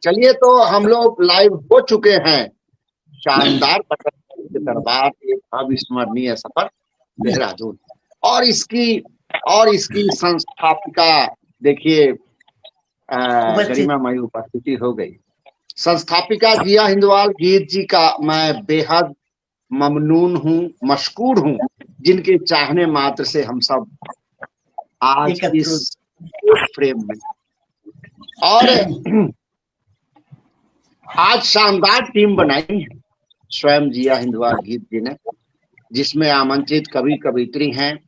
चलिए, तो हम लोग लाइव हो चुके हैं। शानदार पटना के दरबार, एक अविस्मरणीय सफर देहरादून। और इसकी संस्थापिका, देखिए, गरिमामयी उपस्थिति हो गई। संस्थापिका जिया हिंदवाल गीत जी का मैं बेहद ममनून हूँ, मशकूर हूँ, जिनके चाहने मात्र से हम सब आज इस फ्रेम में। और आज शानदार टीम बनाई है स्वयं जिया हिंदवाल गीत जी ने, जिसमें आमंत्रित कवि कवित्री हैं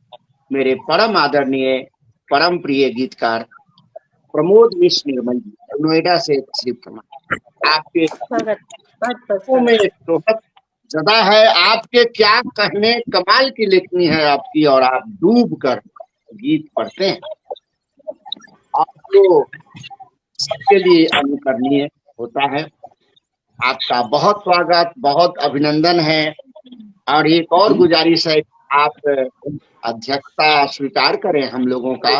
मेरे परम आदरणीय परम प्रिय गीतकार प्रमोद मिश्र निर्मल जी, नोएडा से तशरीफ फरमा। आपके में शोहरत ज्यादा है, आपके क्या कहने, कमाल की लेखनी है आपकी, और आप डूब कर गीत पढ़ते हैं। आपको सबके लिए अनुकरणीय होता है। आपका बहुत स्वागत, बहुत अभिनंदन है। और एक और गुजारिश है, आप अध्यक्षता स्वीकार करें हम लोगों का।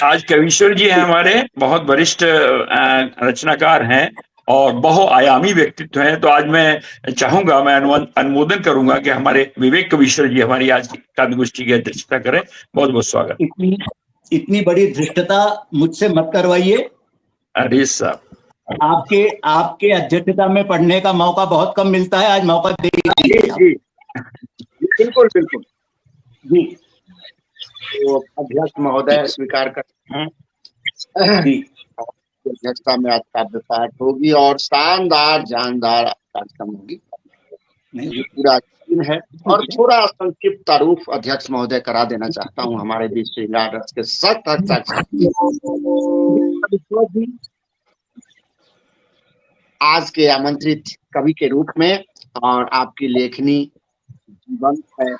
आज कवीश्वर जी हैं, हमारे बहुत वरिष्ठ रचनाकार हैं और बहुआयामी व्यक्तित्व हैं। तो आज मैं चाहूंगा, मैं अनुमोदन करूंगा कि हमारे विवेक कवीश्वर जी हमारी आज की काव्य गोष्ठी की अध्यक्षता करें। बहुत बहुत स्वागत। इतनी बड़ी धृष्टता मुझसे मत करवाइए। अरे साहब, आपके अध्यक्षता में पढ़ने का मौका बहुत कम मिलता है, आज मौका दे दीजिए। बिल्कुल बिल्कुल जी। तो अध्यक्ष महोदय स्वीकार करते हैं, अध्यक्षता में आज काव्य पाठ होगी और शानदार जानदार कार्यक्रम होगी। पूरा दिन है और थोड़ा संक्षिप्त तारुफ अध्यक्ष महोदय करा देना चाहता हूँ हमारे बीच श्रृंगार रस के साथ आज के आमंत्रित कवि के रूप में। और आपकी लेखनी जीवंत है,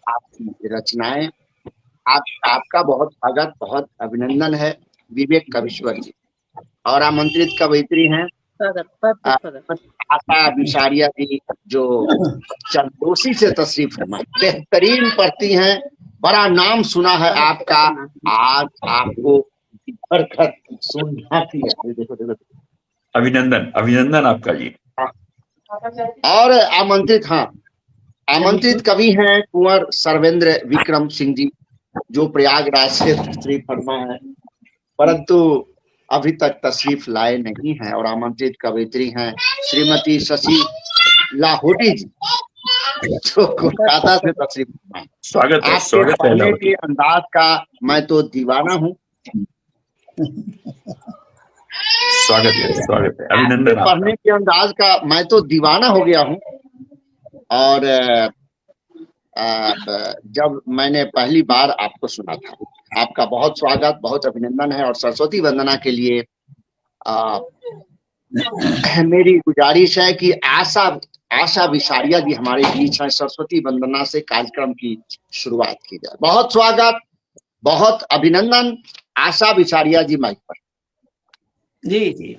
आपकी रचनाएं, आपका बहुत स्वागत, बहुत अभिनंदन है विवेक कवीश्वर जी। और आमंत्रित कवयित्री हैं आशा विशारिया जी, जो चंदोसी से तशरीफ फरमा, बेहतरीन पढ़ती हैं, बड़ा नाम सुना है आपका। आज आपको सुनना है। देखो अभिनंदन अभिनंदन आपका जी। और आमंत्रित कवि हैं कुंवर सर्वेंद्र विक्रम सिंह जी, जो प्रयागराज से तशरीफ फरमा है, परंतु अभी तक तशरीफ लाए नहीं हैं। और आमंत्रित कवयित्री हैं श्रीमती शशि लाहौटी जी, जो कोलकाता से तशरीफ फरमा है। स्वागत है, आपके पढ़ने के अंदाज का मैं तो दीवाना हूँ। स्वागत है, अभिनंदन। पढ़ने के अंदाज का मैं तो दीवाना हो गया हूँ। और जब मैंने पहली बार आपको सुना था, आपका बहुत स्वागत, बहुत अभिनंदन है। और सरस्वती वंदना के लिए मेरी गुजारिश है कि आशा विशारिया जी हमारे बीच हैं, सरस्वती वंदना से कार्यक्रम की शुरुआत की जाए। बहुत स्वागत, बहुत अभिनंदन। आशा विशारिया जी माइक पर। जी,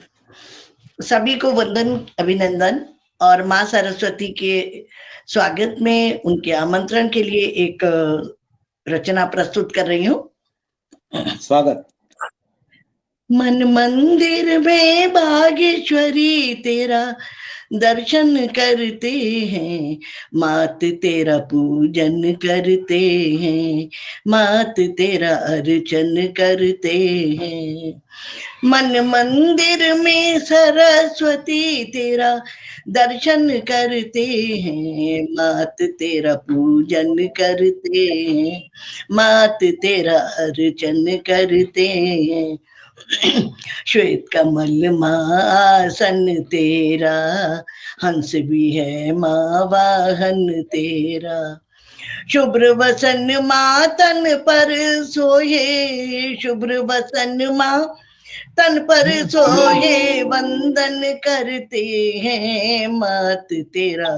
सभी को वंदन, अभिनंदन। और माँ सरस्वती के स्वागत में, उनके आमंत्रण के लिए एक रचना प्रस्तुत कर रही हूँ। स्वागत। मन मंदिर में बागेश्वरी तेरा दर्शन करते हैं, मात तेरा पूजन करते हैं, मात तेरा अर्चन करते हैं। मन मंदिर में सरस्वती तेरा दर्शन करते हैं, मात तेरा पूजन करते हैं, मात तेरा अर्चन करते हैं। श्वेत कमल मासन तेरा, हंस भी है माँ वाहन तेरा। शुभ्र वसन माँ तन पर सोए, शुभ्र वसन माँ तन पर सोए, वंदन करते हैं, मात तेरा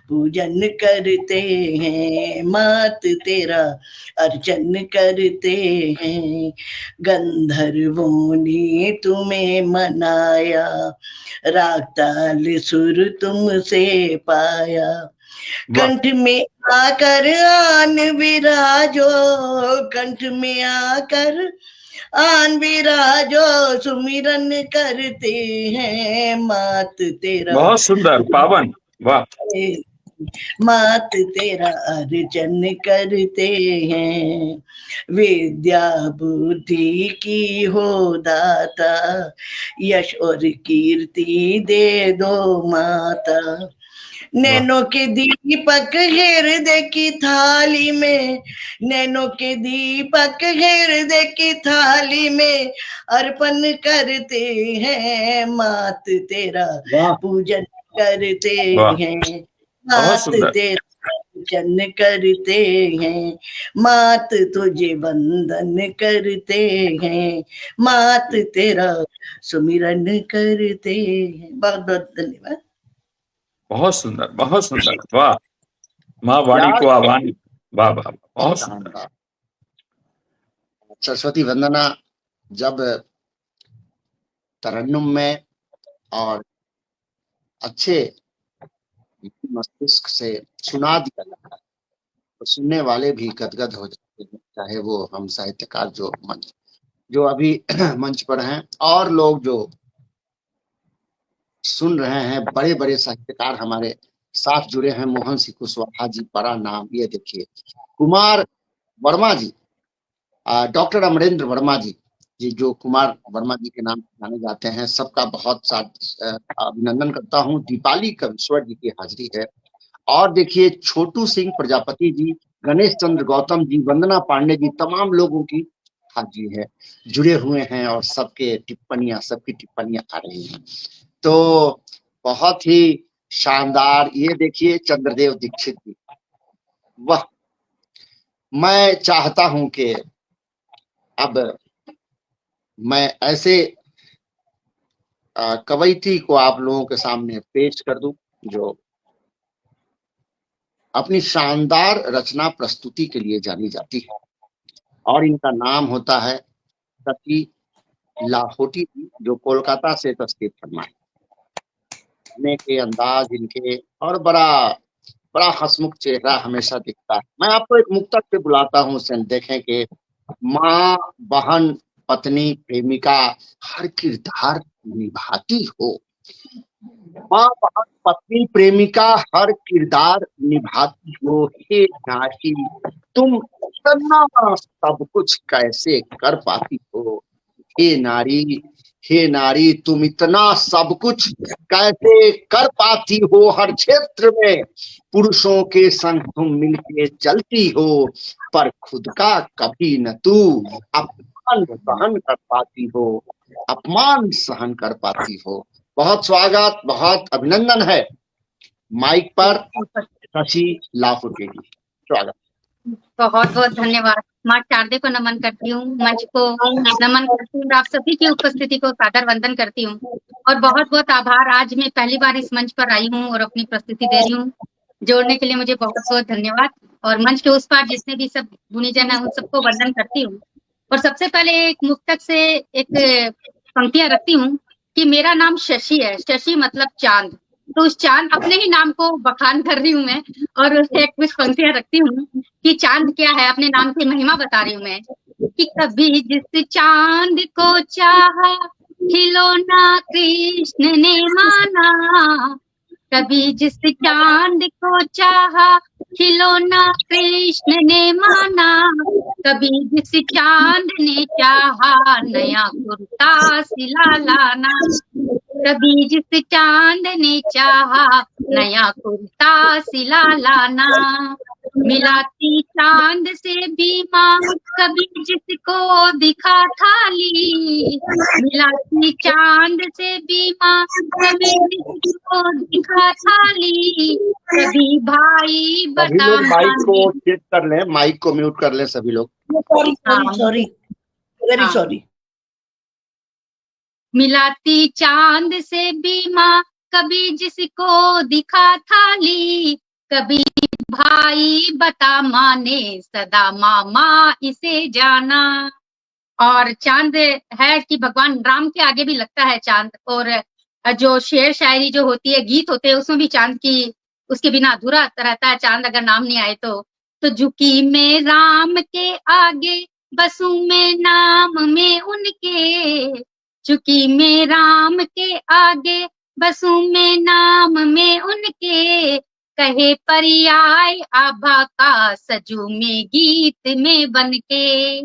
पूजन करते हैं, मात तेरा अर्चन करते हैं। गंधर्वों ने तुम्हें मनाया, राग ताल सुर तुमसे पाया। कंठ में आकर आन विराजो, कंठ में आकर आन विराजो सुमिरन करते हैं, मात तेरा बहुत सुंदर, पावन, वाह। मात तेरा अर्चन करते हैं, विद्या बुद्धि की हो दाता, यश और कीर्ति दे दो माता। नैनों के दीपक हृदय की थाली में, नैनों के दीपक हृदय की थाली में अर्पण करते हैं, मात तेरा पूजन करते हैं, मात तेरा पूजन करते हैं, मात तुझे वंदन करते हैं, मात तेरा सुमिरन करते हैं। बहुत बहुत धन्यवाद। बहुत सुंदर, बहुत सुंदर, वाह। माँ वाणी को आह्वान, वाह वाह, बहुत सुंदर। सरस्वती वंदना जब तरन्नुम में और अच्छे मस्तिष्क से सुना दिया जाता है तो सुनने वाले भी गदगद हो जाते हैं, चाहे वो हम साहित्यकार जो अभी मंच पर हैं और लोग जो सुन रहे हैं, बड़े बड़े साहित्यकार हमारे साथ जुड़े हैं। मोहन सिंह कुशवाहा जी, बड़ा नाम, ये देखिए कुमार वर्मा जी, डॉक्टर अमरेंद्र वर्मा जी, जो कुमार वर्मा जी के नाम जाने जाते हैं, सबका बहुत साथ अभिनंदन करता हूँ। दीपाली कविश्वर जी की हाजिरी है। और देखिए छोटू सिंह प्रजापति जी, गणेश चंद्र गौतम जी, वंदना पांडे जी, तमाम लोगों की हाजिरी है, जुड़े हुए हैं और सबकी टिप्पणियां आ रही हैं। तो बहुत ही शानदार। ये देखिए चंद्रदेव दीक्षित जी, वह मैं चाहता हूं कि अब मैं ऐसे कवयित्री को आप लोगों के सामने पेश कर दूं जो अपनी शानदार रचना प्रस्तुति के लिए जानी जाती है, और इनका नाम होता है सती लाहोटी जी, जो कोलकाता से तशरीफ फरमा है। के अंदाज इनके और बड़ा हंसमुख चेहरा हमेशा दिखता है। मैं आपको एक मुक्तक से बुलाता हूँ, उसे देखें कि माँ, बहन, पत्नी, प्रेमिका हर किरदार निभाती हो। माँ, बहन, पत्नी, प्रेमिका हर किरदार निभाती हो। हे नारी तुम इतना सब कुछ कैसे कर पाती हो। हे नारी तुम इतना सब कुछ कैसे कर पाती हो। हर क्षेत्र में पुरुषों के संग तुम मिलके चलती हो, पर खुद का कभी न तू अपमान सहन कर पाती हो, अपमान सहन कर पाती हो। बहुत स्वागत, बहुत अभिनंदन है। माइक पर शशि लाहोटी जी, स्वागत। बहुत बहुत धन्यवाद। माँ शारदे को नमन करती हूँ, मंच को नमन करती हूँ, आप सभी की उपस्थिति को सादर वंदन करती हूँ और बहुत बहुत आभार। आज मैं पहली बार इस मंच पर आई हूँ और अपनी प्रस्तुति दे रही हूँ। जोड़ने के लिए मुझे बहुत बहुत धन्यवाद। और मंच के उस पार जितने भी सब गुणीजन है उन सबको वंदन करती हूँ। और सबसे पहले एक मुक्तक से एक पंक्तियां रखती हूँ कि मेरा नाम शशि है, शशि मतलब चांद, तो उस चांद अपने ही नाम को बखान कर रही हूँ मैं और एक कुछ पंक्तियां रखती हूँ कि चांद क्या है, अपने नाम की महिमा बता रही हूँ मैं कि कभी जिस चांद को चाहा खिलौना कृष्ण ने माना, कभी जिस चांद को चाहा खिलौना कृष्ण ने माना, कभी जिस चांद ने चाहा नया कुर्ता सिला लाना, कभी जिस चांद ने चाहा नया कुर्ता सिला लाना, मिलाती चांद से बीमा कभी जिसको दिखा थाली, मिलाती चांद से बीमा कभी जिसको दिखा थाली, कभी भाई बता माइक को चेक कर लें, माइक को म्यूट कर लें सभी लोग। Sorry very sorry. मिलाती चांद से बीमा कभी जिसको दिखा थाली, कभी भाई बता माने सदा मामा इसे जाना। और चांद है कि भगवान राम के आगे भी लगता है चांद, और जो शेर शायरी जो होती है, गीत होते हैं, उसमें भी चांद की, उसके बिना अधूरा रहता है चांद अगर नाम नहीं आए तो झुकी में राम के आगे बसूं मैं नाम में उनके, चुकी मैं राम के आगे, बसूं मैं नाम में उनके, कहे पर्याय आभा का सजू में गीत में बनके,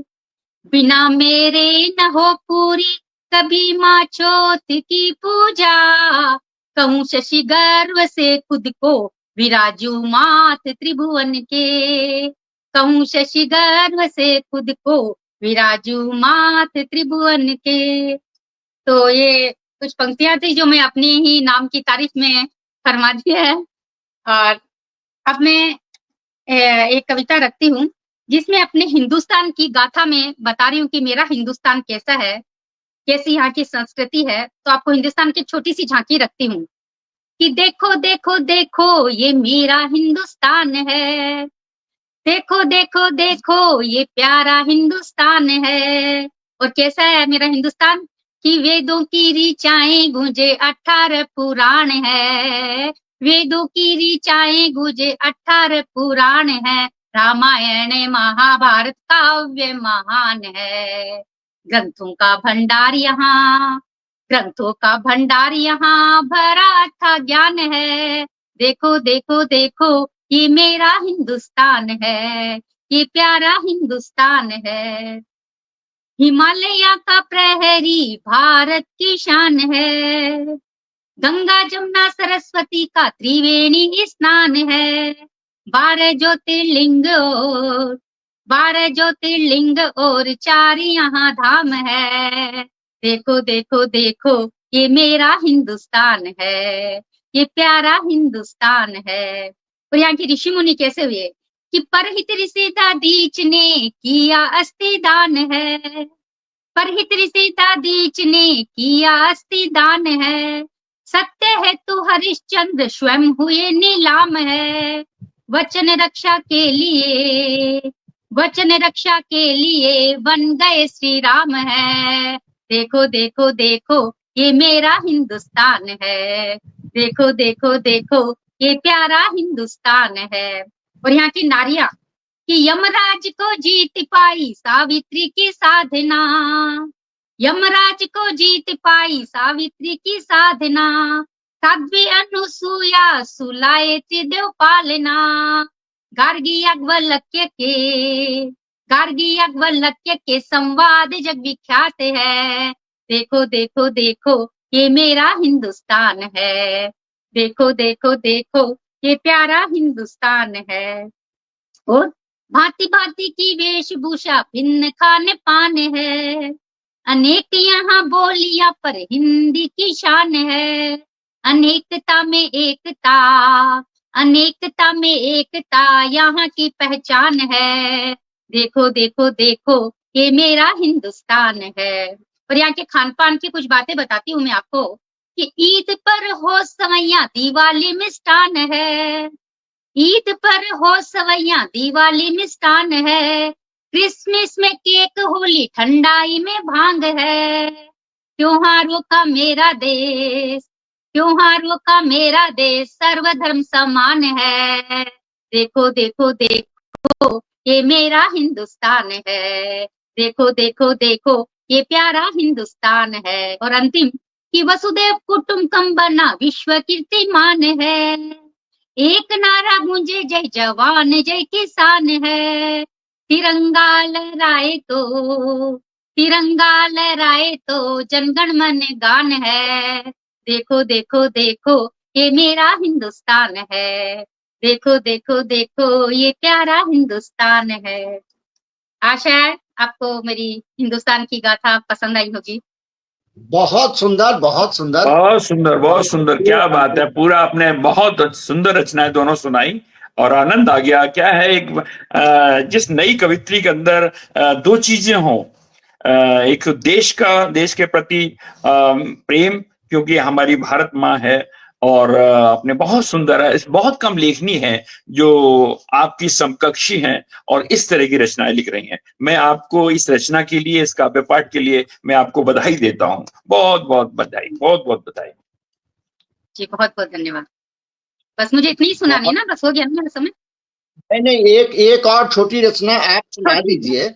बिना मेरे न हो पूरी कभी माँ चोत की पूजा, कहूँ शशि गर्व से खुद को विराजू मात त्रिभुवन के, कहूँ शशि गर्व से खुद को विराजू मात त्रिभुवन के। तो ये कुछ पंक्तियां थी जो मैं अपनी ही नाम की तारीफ में फरमा दी है। और अब मैं एक कविता रखती हूँ जिसमें अपने हिंदुस्तान की गाथा में बता रही हूँ कि मेरा हिंदुस्तान कैसा है, कैसी यहाँ की संस्कृति है। तो आपको हिंदुस्तान की छोटी सी झांकी रखती हूँ कि देखो देखो देखो ये मेरा हिंदुस्तान है, देखो देखो देखो ये प्यारा हिंदुस्तान है। और कैसा है मेरा हिंदुस्तान कि वेदों की ऋचाएं गूंजे 18 पुराण है, वेदों की ऋचाएं गूंजे 18 पुराण है, रामायण महाभारत काव्य महान है, ग्रंथों का भंडार यहाँ, ग्रंथों का भंडार यहाँ भरा था ज्ञान है, देखो देखो देखो ये मेरा हिंदुस्तान है, ये प्यारा हिंदुस्तान है, हिमालय का प्रहरी भारत की शान है, गंगा जमुना सरस्वती का त्रिवेणी स्नान है, 12 ज्योतिर्लिंग और 12 ज्योतिर्लिंग और 4 यहाँ धाम है, देखो देखो देखो ये मेरा हिंदुस्तान है, ये प्यारा हिंदुस्तान है। और यहाँ की ऋषि मुनि कैसे हुए कि परहित ऋषि दादीच ने किया अस्थि दान है, परहित ऋषि दादीच ने किया अस्थि दान है, सत्य है तू हरिश्चंद्र स्वयं हुए नीलाम है, वचन रक्षा के लिए, वचन रक्षा के लिए बन गए श्री राम है, देखो देखो देखो ये मेरा हिंदुस्तान है, देखो देखो देखो ये प्यारा हिंदुस्तान है। और यहाँ की नारियां कि यमराज को जीत पाई सावित्री की साधना, यमराज को जीत पाई सावित्री की साधना, साध्वी अनुसुया सुलाए त्रिदेव पालना, गार्गी याज्ञवल्क्य के, गार्गी याज्ञवल्क्य के संवाद जग विख्यात है, देखो देखो देखो ये मेरा हिंदुस्तान है, देखो देखो देखो ये प्यारा हिंदुस्तान है। और भांति भांति की वेशभूषा भिन्न खान पान है, अनेक यहाँ बोलियां पर हिंदी की शान है, अनेकता में एकता, अनेकता में एकता यहाँ की पहचान है, देखो देखो देखो ये मेरा हिंदुस्तान है। और यहाँ के खान पान की कुछ बातें बताती हूँ मैं आपको कि ईद पर हो सवैया दिवाली मिष्ठान है, ईद पर हो सवैया दिवाली मिष्ठान है, क्रिसमस में केक होली ठंडाई में भांग है, त्योहारों का मेरा देश, त्योहारों का मेरा देश सर्वधर्म समान है, देखो देखो देखो ये मेरा हिंदुस्तान है, देखो देखो देखो ये प्यारा हिंदुस्तान है। और अंतिम कि वसुदेव कुटुंबकम बना विश्व कीर्तिमान है, एक नारा गूंजे जय जवान जय किसान है, तिरंगा लहराए तो, तिरंगा लहराए तो जनगण मन गान है, देखो देखो देखो ये मेरा हिंदुस्तान है, देखो देखो देखो ये प्यारा हिंदुस्तान है। आशा है आपको मेरी हिंदुस्तान की गाथा पसंद आई होगी। बहुत सुंदर, बहुत सुंदर, बहुत सुंदर, बहुत सुंदर, क्या बात है। पूरा आपने बहुत सुंदर रचनाएं दोनों सुनाई और आनंद आ गया। क्या है एक जिस नई कवित्री के अंदर दो चीजें हों, एक देश के प्रति प्रेम, क्योंकि हमारी भारत माँ है, और अपने बहुत सुंदर है, बहुत कम लेखनी है जो आपकी समकक्षी हैं और इस तरह की रचनाएं लिख रही हैं। मैं आपको इस रचना के लिए, इस काव्य पाठ के लिए मैं आपको बधाई देता हूँ। बहुत बहुत बधाई, बहुत बहुत बधाई जी, बहुत बहुत धन्यवाद। बस मुझे इतनी ही सुनानी है ना, बस हो गया ना मेरा समय। नहीं नहीं, एक और छोटी रचना आप सुना दीजिए।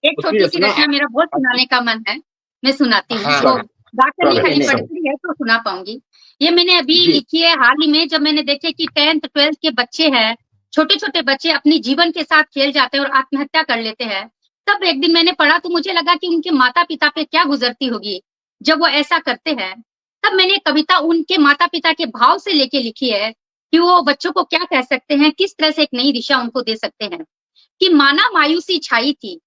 एक छोटी सी रचना मेरा बहुत सुनाने का मन है, मैं सुनाती हूँ। तो गाकर नहीं खाली पढ़ती है तो सुना पाऊंगी। ये मैंने अभी लिखी है हाल ही में, जब मैंने देखे कि 10th 12th के बच्चे हैं, छोटे छोटे बच्चे अपने जीवन के साथ खेल जाते हैं और आत्महत्या कर लेते हैं। तब एक दिन मैंने पढ़ा तो मुझे लगा कि उनके माता पिता पे क्या गुजरती होगी जब वो ऐसा करते हैं। तब मैंने कविता उनके माता पिता के भाव से लेके लिखी है कि वो बच्चों को क्या कह सकते हैं, किस तरह से एक नई दिशा उनको दे सकते हैं। कि माना मायूसी छाई थी,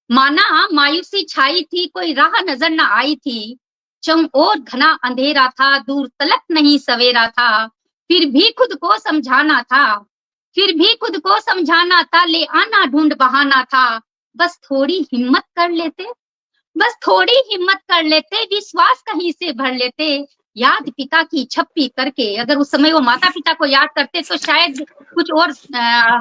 माना मायूसी छाई थी, कोई राह नजर न आई थी, चम और घना अंधेरा था, दूर तलक नहीं सवेरा था, फिर भी खुद को समझाना था, फिर भी खुद को समझाना था, ले आना ढूंढ बहाना था, बस थोड़ी हिम्मत कर लेते, बस थोड़ी हिम्मत कर लेते, विश्वास कहीं से भर लेते, याद पिता की छप्पी करके। अगर उस समय वो माता पिता को याद करते तो शायद कुछ और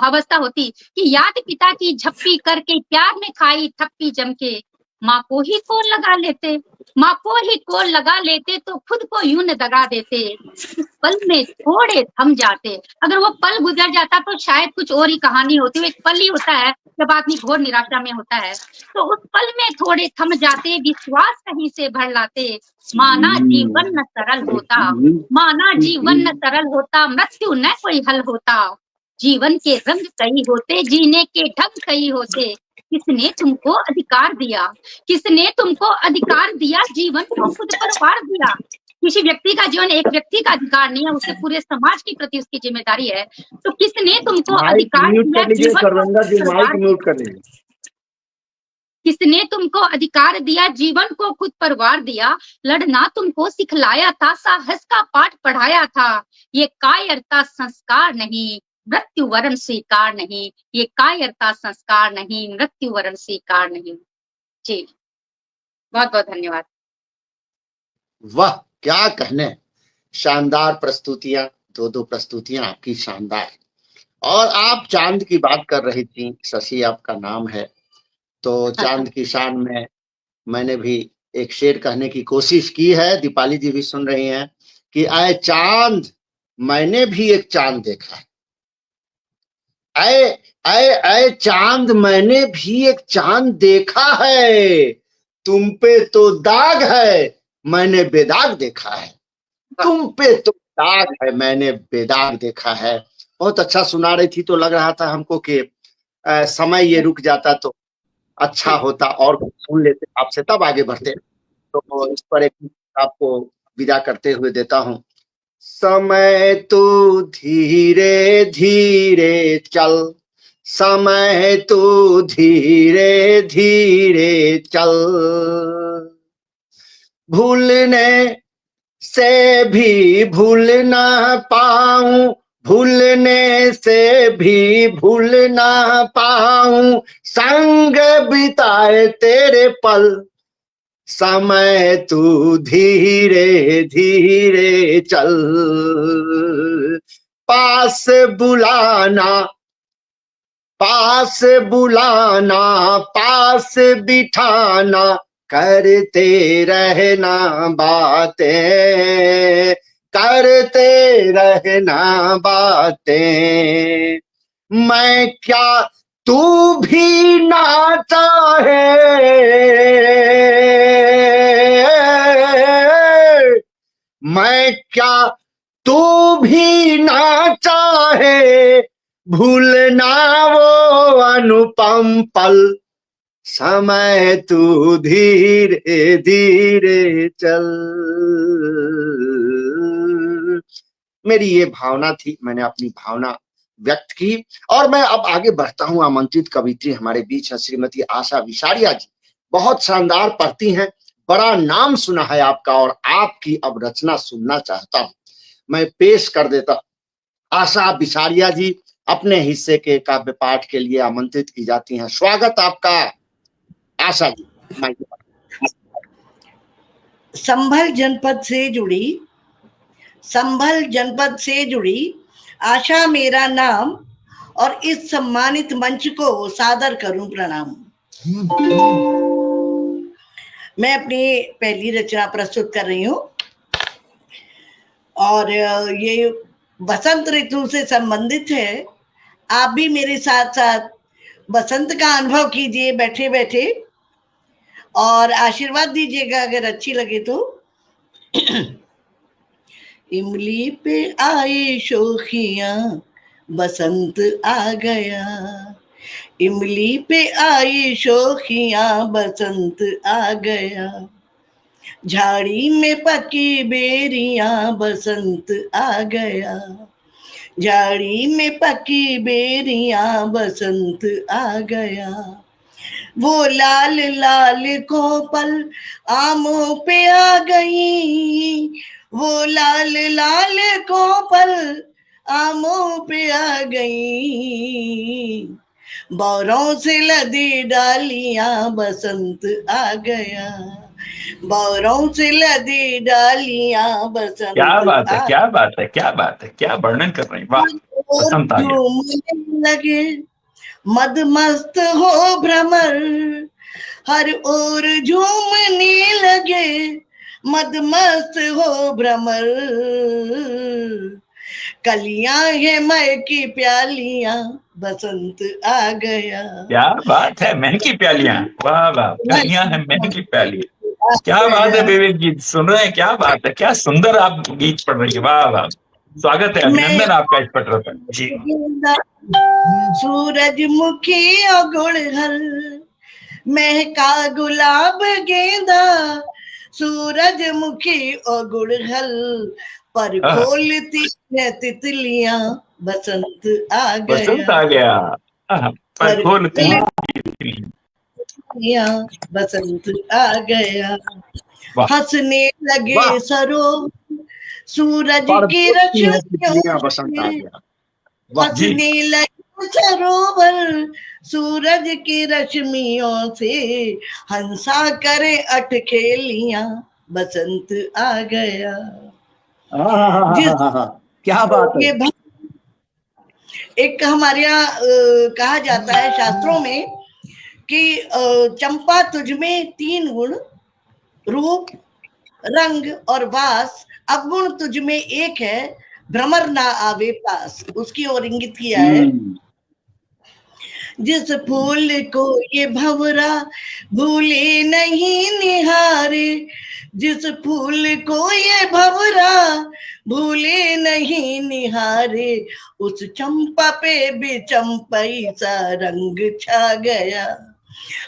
अवस्था होती कि याद पिता की झप्पी करके, प्यार में खाई थप्पी जम के, माँ को ही कोल लगा लेते, माँ को ही कोल लगा लेते, तो खुद को यूं न दगा देते, इस पल में थोड़े थम जाते। अगर वो पल गुजर जाता तो शायद कुछ और ही कहानी होती। वो एक पल ही होता है जब आदमी घोर निराशा में होता है, तो उस पल में थोड़े थम जाते, विश्वास कहीं से भर लाते, माना जीवन न सरल होता, माना जीवन न सरल होता, मृत्यु न कोई हल होता, जीवन के रंग कई होते, जीने के ढंग कई होते, किसने तुमको अधिकार दिया, किसने तुमको अधिकार दिया, जीवन को खुद पर वार दिया। किसी व्यक्ति का जीवन एक व्यक्ति का अधिकार नहीं है, उसके पूरे समाज के प्रति उसकी जिम्मेदारी है। तो किसने तुमको अधिकार दिया, जीवन को किसने तुमको अधिकार दिया, जीवन को खुद पर वार दिया, लड़ना तुमको सिखलाया था, साहस का पाठ पढ़ाया था, ये कायरता संस्कार नहीं, मृत्यु वरण स्वीकार नहीं, ये कायरता संस्कार नहीं, मृत्यु वरण स्वीकार नहीं। जी बहुत बहुत धन्यवाद। वाह क्या कहने, शानदार प्रस्तुतियां, दो प्रस्तुतियां आपकी शानदार। और आप चांद की बात कर रही थी, शशि आपका नाम है, तो चांद की शान में मैंने भी एक शेर कहने की कोशिश की है। दीपाली जी भी सुन रही हैं कि आए चांद मैंने भी एक चांद देखा है, आए आए आए चांद मैंने भी एक चांद देखा है, तुम पे तो दाग है मैंने बेदाग देखा है, तुम पे तो दाग है मैंने बेदाग देखा है। बहुत अच्छा सुना रही थी, तो लग रहा था हमको कि समय ये रुक जाता तो अच्छा होता और सुन लेते आपसे, तब आगे बढ़ते। तो इस पर एक आपको विदा करते हुए देता हूँ। समय तो धीरे धीरे चल, समय तो धीरे धीरे चल, भूलने से भी भूल ना पाऊं, भूलने से भी भूल ना पाऊं, संग बिताए तेरे पल, समय तू धीरे धीरे चल, पास बुलाना, पास बुलाना, पास बिठाना, करते रहना बातें, करते रहना बातें, मैं क्या तू भी ना चाहे, मैं क्या तू भी ना चाहे, भूलना वो अनुपम पल, समय तू धीरे धीरे चल। मेरी ये भावना थी, मैंने अपनी भावना व्यक्त की और मैं अब आगे बढ़ता हूं। आमंत्रित कवित्री हमारे बीच है श्रीमती आशा विशारिया जी, बहुत शानदार पढ़ती हैं, बड़ा नाम सुना है आपका और आपकी अब रचना सुनना चाहता हूं। मैं पेश कर देता हूं। आशा विशारिया जी अपने हिस्से के काव्य पाठ के लिए आमंत्रित की जाती हैं। स्वागत आपका आशा जी। संभल जनपद से जुड़ी आशा मेरा नाम, और इस सम्मानित मंच को सादर करूं प्रणाम। मैं अपनी पहली रचना प्रस्तुत कर रही हूं और ये बसंत ऋतु से संबंधित है। आप भी मेरे साथ साथ बसंत का अनुभव कीजिए बैठे बैठे और आशीर्वाद दीजिएगा अगर अच्छी लगे तो। इमली पे आई शोखियां, बसंत आ गया। इमली पे आई शोखियां, बसंत आ गया। झाड़ी में पकी बेरियां, बसंत आ गया। झाड़ी में पकी बेरियां, बसंत आ गया। वो लाल लाल कोपल आमों पे आ गई। वो लाल लाल कोपल आमों पे आ गई। बौरों से लदी डालियां, बसंत आ गया। बौरों से लदी डालियां, बसंत क्या बात है, आ क्या बात है, क्या बात है, क्या वर्णन कर रही, वाह, और बसंत आ गया। झूमने लगे मदमस्त हो भ्रमर, हर ओर झूमने लगे मदमस्त हो भ्रमर। कलियां है मय की प्यालियां, बसंत आ गया। क्या बात है, महकी प्यालियां, वाह वाह, कलियां हैं महकी प्यालियां। क्या बात है विवेक जी, सुन रहे हैं, क्या बात है, क्या सुंदर आप गीत पढ़ रही है, वाह वाह। स्वागत है, अभिनंदन आपका इस पत्र पर जी। सूरजमुखी और गुड़हल, महका गुलाब गेंदा। सूरजमुखी और गुड़हल पर खोलती है तितलियां, बसंत आ गया। बसंत आ गया, पर खोलती है तितलियां, बसंत आ गया। हंसने लगे वाह। सरोवर, सूरज पर की खोलती है रश्मियों तितलियां, बसंत आ से। गया। वाह जी। हंसने लगे सरोवर, सूरज की रश्मियों से। हंसा करे अटखेलियां, बसंत आ गया। क्या बात है। ये एक हमारे यहाँ कहा जाता है शास्त्रों में कि चंपा तुझमें 3 गुण, रूप, रंग और वास, अवगुण तुझमें 1 है, भ्रमर ना आवे पास। उसकी ओर इंगित किया है। जिस फूल को ये भंवरा भूले नहीं निहारे, जिस फूल को ये भंवरा भूले नहीं निहारे, उस चंपा पे भी चंपई सा रंग छा गया।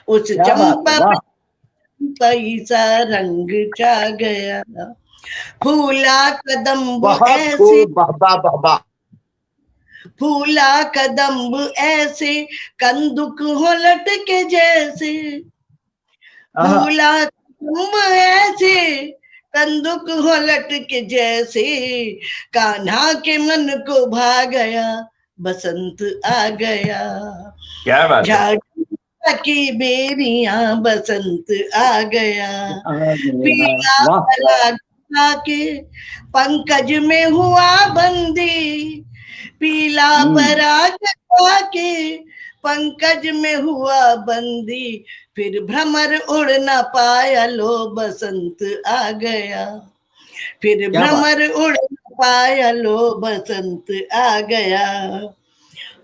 उस चंपा पे चंपई सा रंग छा गया। फूला कदम्ब ऐसे, फूला कदम्ब ऐसे, कंदुक हो लटके जैसे। फूला कदम्ब ऐसे, कंदुक हो लटके जैसे। कान्हा के मन को भा गया, बसंत आ गया। क्या बात है। झाड़ी की बेरियां, बसंत आ गया। पीला पराग के पंकज में हुआ बंदी, पीला पराग के पंकज में हुआ बंदी। फिर भ्रमर उड़ न पाया, लो बसंत आ गया। फिर भ्रमर उड़ न पाया, लो बसंत आ गया।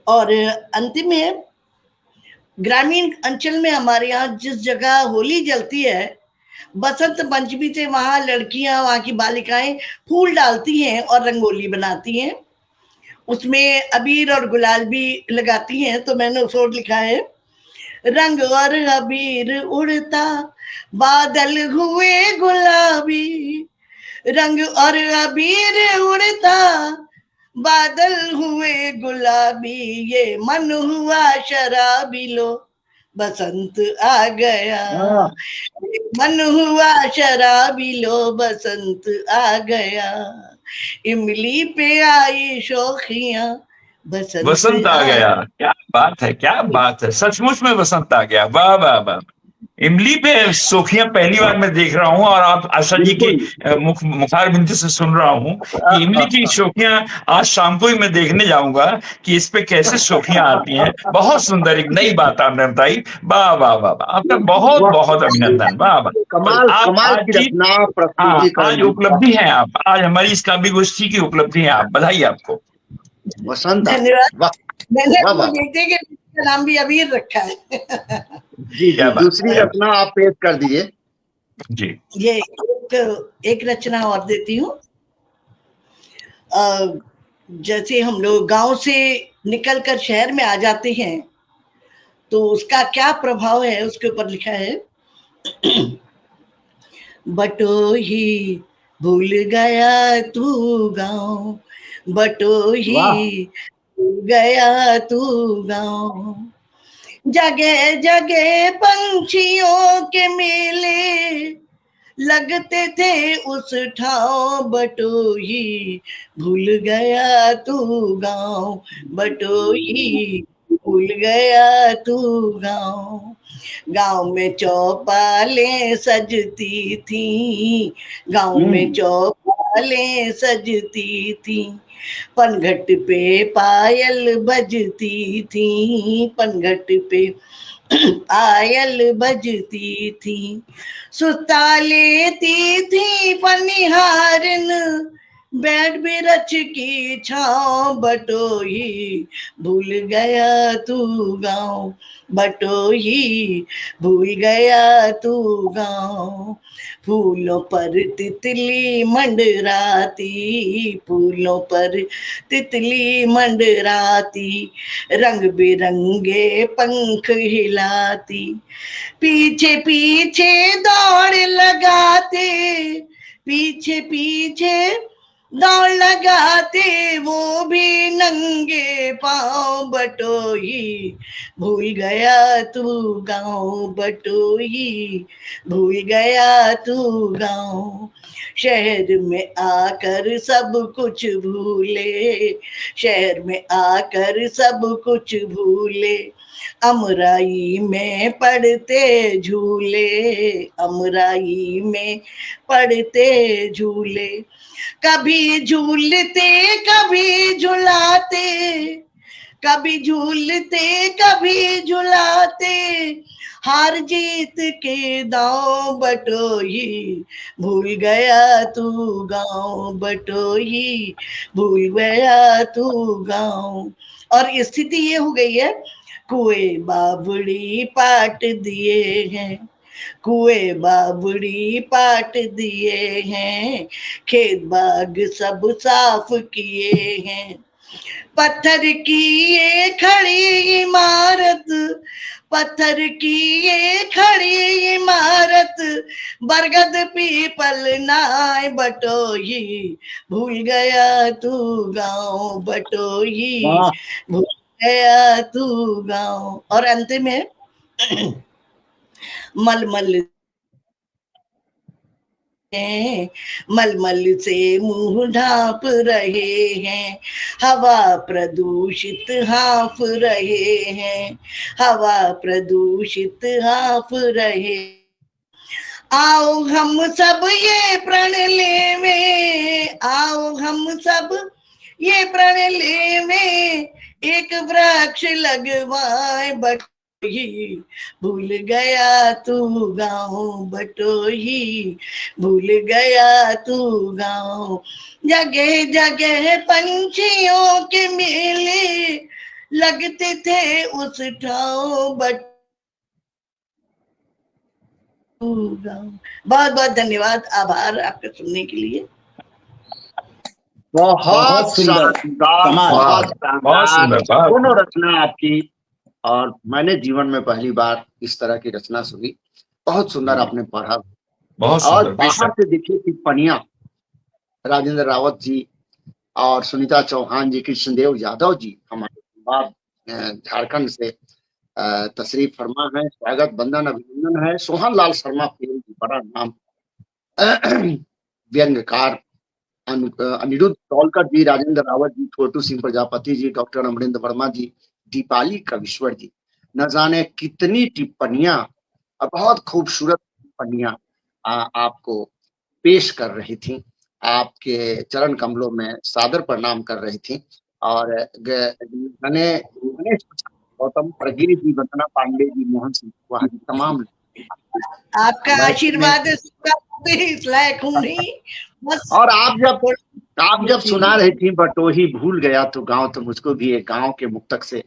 और अंतिम में, ग्रामीण अंचल में हमारे यहाँ जिस जगह होली जलती है, बसंत पंचमी से वहां लड़कियां, वहां की बालिकाएं फूल डालती हैं और रंगोली बनाती हैं। उसमें अबीर और गुलाल भी लगाती हैं। तो मैंने उस ओर लिखा है, रंग और अबीर उड़ता बादल हुए गुलाबी। रंग और अबीर उड़ता बादल हुए गुलाबी। ये मन हुआ शराबी, लो बसंत आ गया। मन हुआ शराबी, लो बसंत आ गया। इमली पे आई शोखियां, बसंत आ गया। क्या बात है, क्या बात है, सचमुच में बसंत आ गया, वाह वाह वाह। इमली पे सोखियां पहली बार मैं देख रहा हूँ, और आप आशा जी की मुखारबिंद से सुन रहा हूँ कि इमली की शोखियां आज शाम को ही मैं देखने जाऊंगा कि इस पे कैसे शोखियां आती हैं। बहुत सुंदर, एक नई बात आपने बताई, वाह वाह वाह, आपका बहुत बहुत अभिनंदन, वाह वाह। कमाल की रचना प्रस्तुति आज उपलब्धि है आप, आज हमारी इस काव्य गोष्ठी की उपलब्धि है आप, बधाई आपको। बसंत, धन्यवाद। मैंने अपने बेटे के का नाम भी अबीर रखा है। जी क्या जी, बात दूसरी है। रचना आप पेश कर दीजिए। जी ये एक रचना और देती हूँ। जैसे हम लोग गांव से निकलकर शहर में आ जाते हैं तो उसका क्या प्रभाव है, उसके ऊपर लिखा है। बटोही भूल गया तू गांव, बटोही वाह। भूल गया तू गांव, जगह जगह पंछियों के मेले लगते थे उस ठाव, बटोही भूल गया तू गांव, बटोही भूल गया तू गांव। गांव में चौपालें सजती थी, गांव में चौपालें सजती थी, पनघट पे पायल बजती थी, पनघट पे पायल बजती थी, सुता लेती थी पनिहारन बैठ बिरछ की छाँव, बटोही भूल गया तू गांव, बटोही भूल गया तू गांव। फूलों पर तितली मंडराती, फूलों पर तितली मंडराती, रंग बिरंगे पंख हिलाती, पीछे पीछे दौड़ लगाते, पीछे पीछे दौड़ लगाते वो भी नंगे पाँव, बटोही भूल गया तू गांव, बटोही भूल गया तू गांव। शहर में आकर सब कुछ भूले, शहर में आकर सब कुछ भूले, अमराई में पड़ते झूले, अमराई में पड़ते झूले, कभी झूलते कभी झुलाते, कभी झूलते कभी झुलाते, हार जीत के दांव, बटोही भूल गया तू गांव, बटोही भूल गया तू गांव। और स्थिति ये हो गई है, कुएं बावड़ी पाट दिए हैं, कुएं बावड़ी पाट दिए हैं, खेत बाग सब साफ किए हैं, पत्थर की ये खड़ी इमारत, पत्थर की ये खड़ी इमारत, बरगद पीपल नाय, बटोही भूल गया तू गांव, बटोही वाह। भूल गया तू गांव। और अंत में मलमल मलमल से मुंह ढांप रहे हैं, हवा प्रदूषित हाँफ रहे हैं, हवा प्रदूषित हाँफ रहे, आओ हम सब ये प्रण लेवें, आओ हम सब ये प्रण लेवें, एक वृक्ष लगवाए, बटोही भूल गया तू गांव, बटोही भूल गया तू गांव, जगह जगह पंछियों के मेले लगते थे उस ठाव, बट बहुत बहुत धन्यवाद, आभार आपके सुनने के लिए। बहुत बहुत सुंदर, शानदार, कमाल। बहुत बहुत शानदार सुंदर, दोनों रचना आपकी, और मैंने जीवन में पहली बार इस तरह की रचना सुनी। बहुत सुंदर आपने पढ़ा। बहुत और सुंदर, बाहर बेशक। से देखिए टिप्पणियां राजेंद्र रावत जी और सुनीता चौहान जी, कृष्णदेव यादव जी हमारे झारखंड से तशरीफ फरमा है, स्वागत बंदन अभिनंदन है। सोहन लाल शर्मा पीएम जी, बड़ा नाम, व्यंग्यकार अनिरुद्ध तौलकर जी, राजेंद्र रावत जी, छोटू सिंह प्रजापति जी, डॉक्टर अमरिंदर वर्मा जी, दीपाली कविश्वर जी, न जाने कितनी टिप्पणियां और बहुत खूबसूरत टिप्पणियां आपको पेश कर रही थी, आपके चरण कमलों में सादर प्रणाम कर रही थी। और मैंने गौतम प्रगीर जी, वंदना पांडे जी, मोहन सिंह कुशवाहा जी, तमाम आपका आशीर्वाद इस लायक हूँ नहीं बस। और आप जब सुना रही थी बटोही भूल गया तो गांव, तो मुझको भी एक गांव के मुक्तक से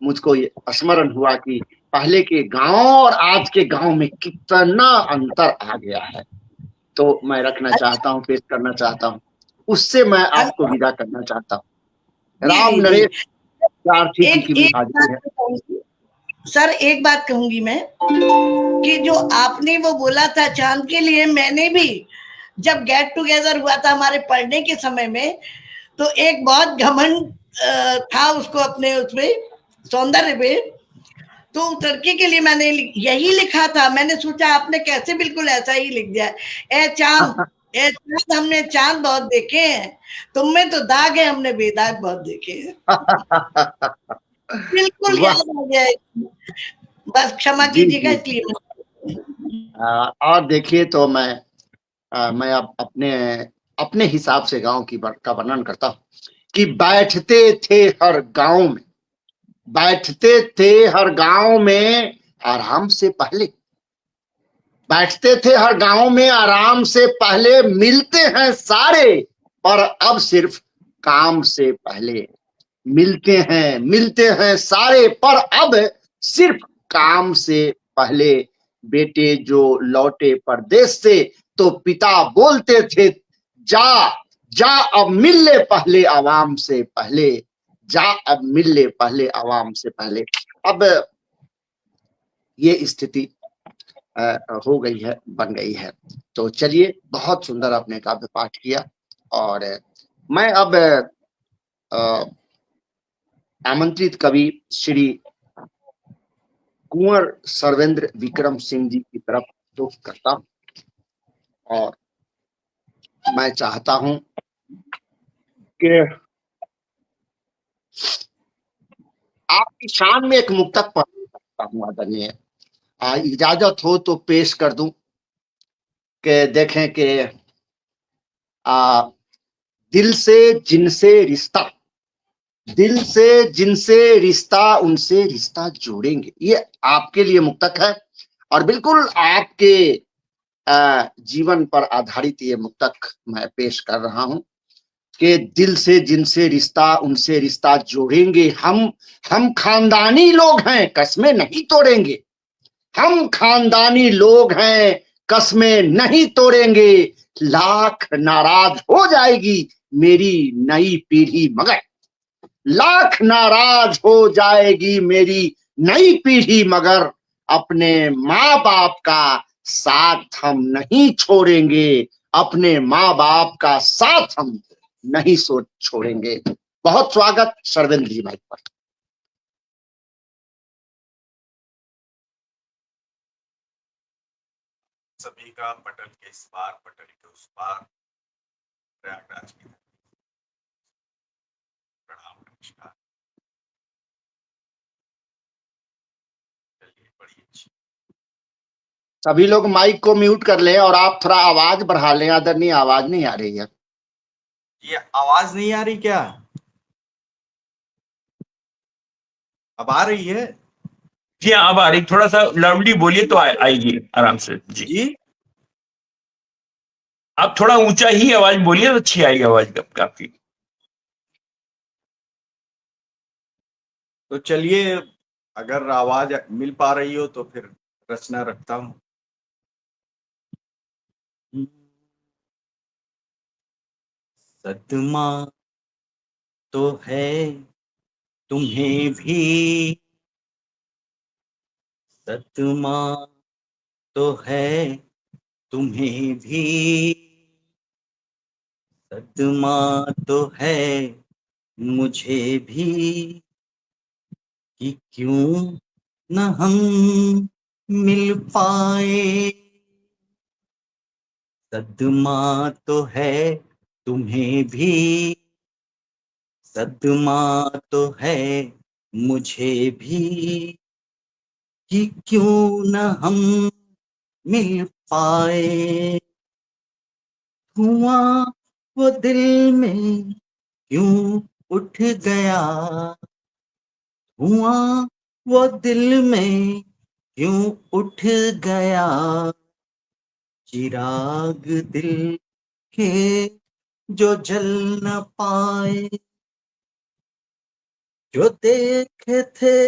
मुझको ये स्मरण हुआ कि पहले के गांव और आज के गांव में कितना अंतर आ गया है। तो मैं रखना चाहता हूँ, पेश करना चाहता हूँ, उससे मैं आपको विदा करना चाहता हूँ। राम जी, नरेश आरती जी की भी एक हाजिरी है। बात कहूंगी सर, एक बात कहूंगी मैं कि जो आपने वो बोला था चांद के लिए, मैंने भी जब गेट टुगेदर हुआ था हमारे पढ़ने के समय में, तो एक बहुत घमंड था उसको अपने उसमें सौंदर्य पे, तो लड़की के लिए मैंने यही लिखा था। मैंने सोचा आपने कैसे बिल्कुल ऐसा ही लिख दिया, ए चांद हमने चांद बहुत देखे हैं, तुम में तो दाग है, हमने बेदाग बहुत देखे हैं। बिल्कुल वाह, याद आ गया, बस क्षमा जी कीजिएगा जी। इसलिए। और देखिए, तो मैं अब अपने अपने हिसाब से गांव का वर्णन करता हूँ कि बैठते थे हर गांव में, बैठते थे हर गांव में आराम से पहले, बैठते थे हर गांव में आराम से पहले, मिलते हैं सारे पर अब सिर्फ काम से पहले, मिलते हैं सारे पर अब सिर्फ काम से पहले। बेटे जो लौटे परदेश से तो पिता बोलते थे, जा जा अब मिल ले पहले आवाम से पहले, जा अब मिल ले पहले आवाम से पहले। अब ये स्थिति हो गई है, बन गई है। तो चलिए, बहुत सुंदर आपने काव्य पाठ किया, और मैं अब आमंत्रित कवि श्री कुंवर सर्वेंद्र विक्रम सिंह जी की तरफ रुख करता हूं, और मैं चाहता हूं कि आपकी शान में एक मुक्तक पढ़ सकता हूं। आदरणीय, इजाजत हो तो पेश कर दूं कि देखें कि दिल से जिनसे रिश्ता, दिल से जिनसे रिश्ता उनसे रिश्ता जोड़ेंगे, ये आपके लिए मुक्तक है, और बिल्कुल आपके जीवन पर आधारित ये मुक्तक मैं पेश कर रहा हूं कि दिल से जिनसे रिश्ता उनसे रिश्ता जोड़ेंगे, हम खानदानी लोग हैं, कस्में नहीं तोड़ेंगे, हम खानदानी लोग हैं, कस्में नहीं तोड़ेंगे, लाख नाराज हो जाएगी मेरी नई पीढ़ी मगर, लाख नाराज हो जाएगी मेरी नई पीढ़ी मगर, अपने माँ बाप का साथ हम नहीं छोड़ेंगे, अपने माँ बाप का साथ हम नहीं छोड़ेंगे। बहुत स्वागत सर्वेंद्र जी भाई पर। सभी का पटल के इस पार पटल के उस पार प्रयागराज की प्रणाम, नमस्कार। चलिए, बड़ी अच्छी। सभी लोग माइक को म्यूट कर लें और आप थोड़ा आवाज बढ़ा लें। आदरणीय, आवाज नहीं आ रही है। ये आवाज नहीं आ रही क्या? अब आ रही है? जी हाँ, अब आ रही, थोड़ा सा लाउडली बोलिए तो आएगी आराम से। जी जी, आप थोड़ा ऊंचा ही आवाज बोलिए तो अच्छी आएगी आवाज आपकी। तो चलिए, अगर आवाज मिल पा रही हो तो फिर रचना रखता हूं। सदमा तो है तुम्हें भी, सदमा तो है तुम्हें भी, सदमा तो है मुझे भी, कि क्यों न हम मिल पाए। सदमा तो है तुम्हें भी, सदमा तो है मुझे भी, कि क्यों न हम मिल पाए। धुआं वो दिल में क्यों उठ गया, धुआं वो दिल में क्यों उठ गया, चिराग दिल के जो जल न पाए। जो देखे थे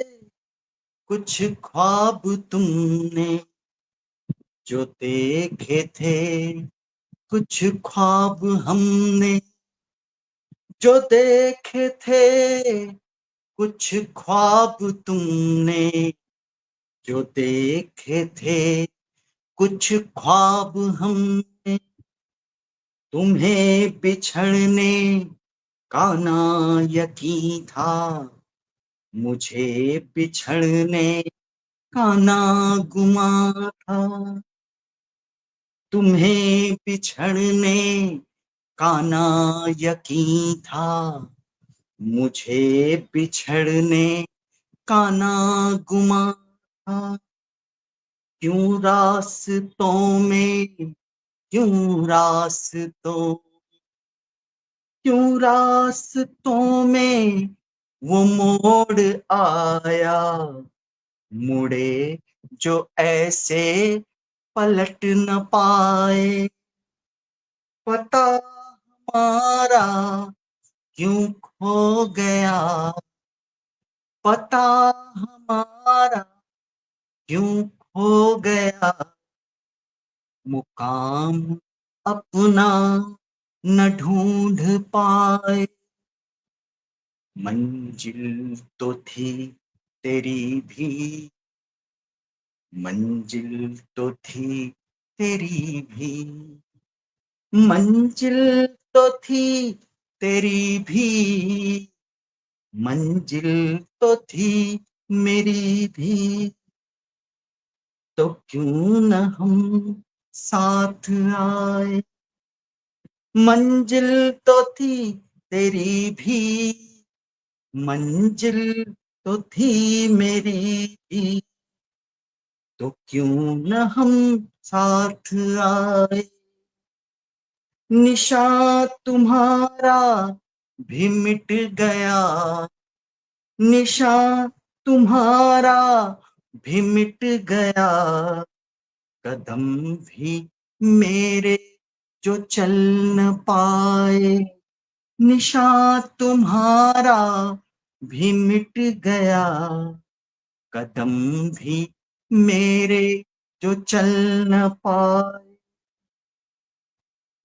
कुछ ख्वाब तुमने, जो देखे थे कुछ ख्वाब हमने, जो देखे थे कुछ ख्वाब तुमने, जो देखे थे कुछ ख्वाब हमने, तुम्हें बिछड़ने का ना यकीन था, मुझे बिछड़ने का ना गुमा था, तुम्हें बिछड़ने का ना यकीन था, मुझे बिछड़ने का ना गुमा था। क्यों रास्तों में, क्यों रास्तों, क्यों रास्तों में वो मोड़ आया, मुड़े जो ऐसे पलट न पाए। पता हमारा क्यों खो गया, पता हमारा क्यों खो गया, मुकाम अपना न ढूंढ पाए। मंजिल तो थी तेरी भी, मंजिल तो थी तेरी भी, मंजिल तो थी तेरी भी, मंजिल तो थी मेरी भी, तो क्यों न हम साथ आए। मंजिल तो थी तेरी भी, मंजिल तो थी मेरी भी, तो क्यों न हम साथ आए। निशान तुम्हारा भी मिट गया, निशान तुम्हारा भी मिट गया, कदम भी मेरे जो चल न पाए। निशान तुम्हारा भी मिट गया, कदम भी मेरे जो चल न पाए।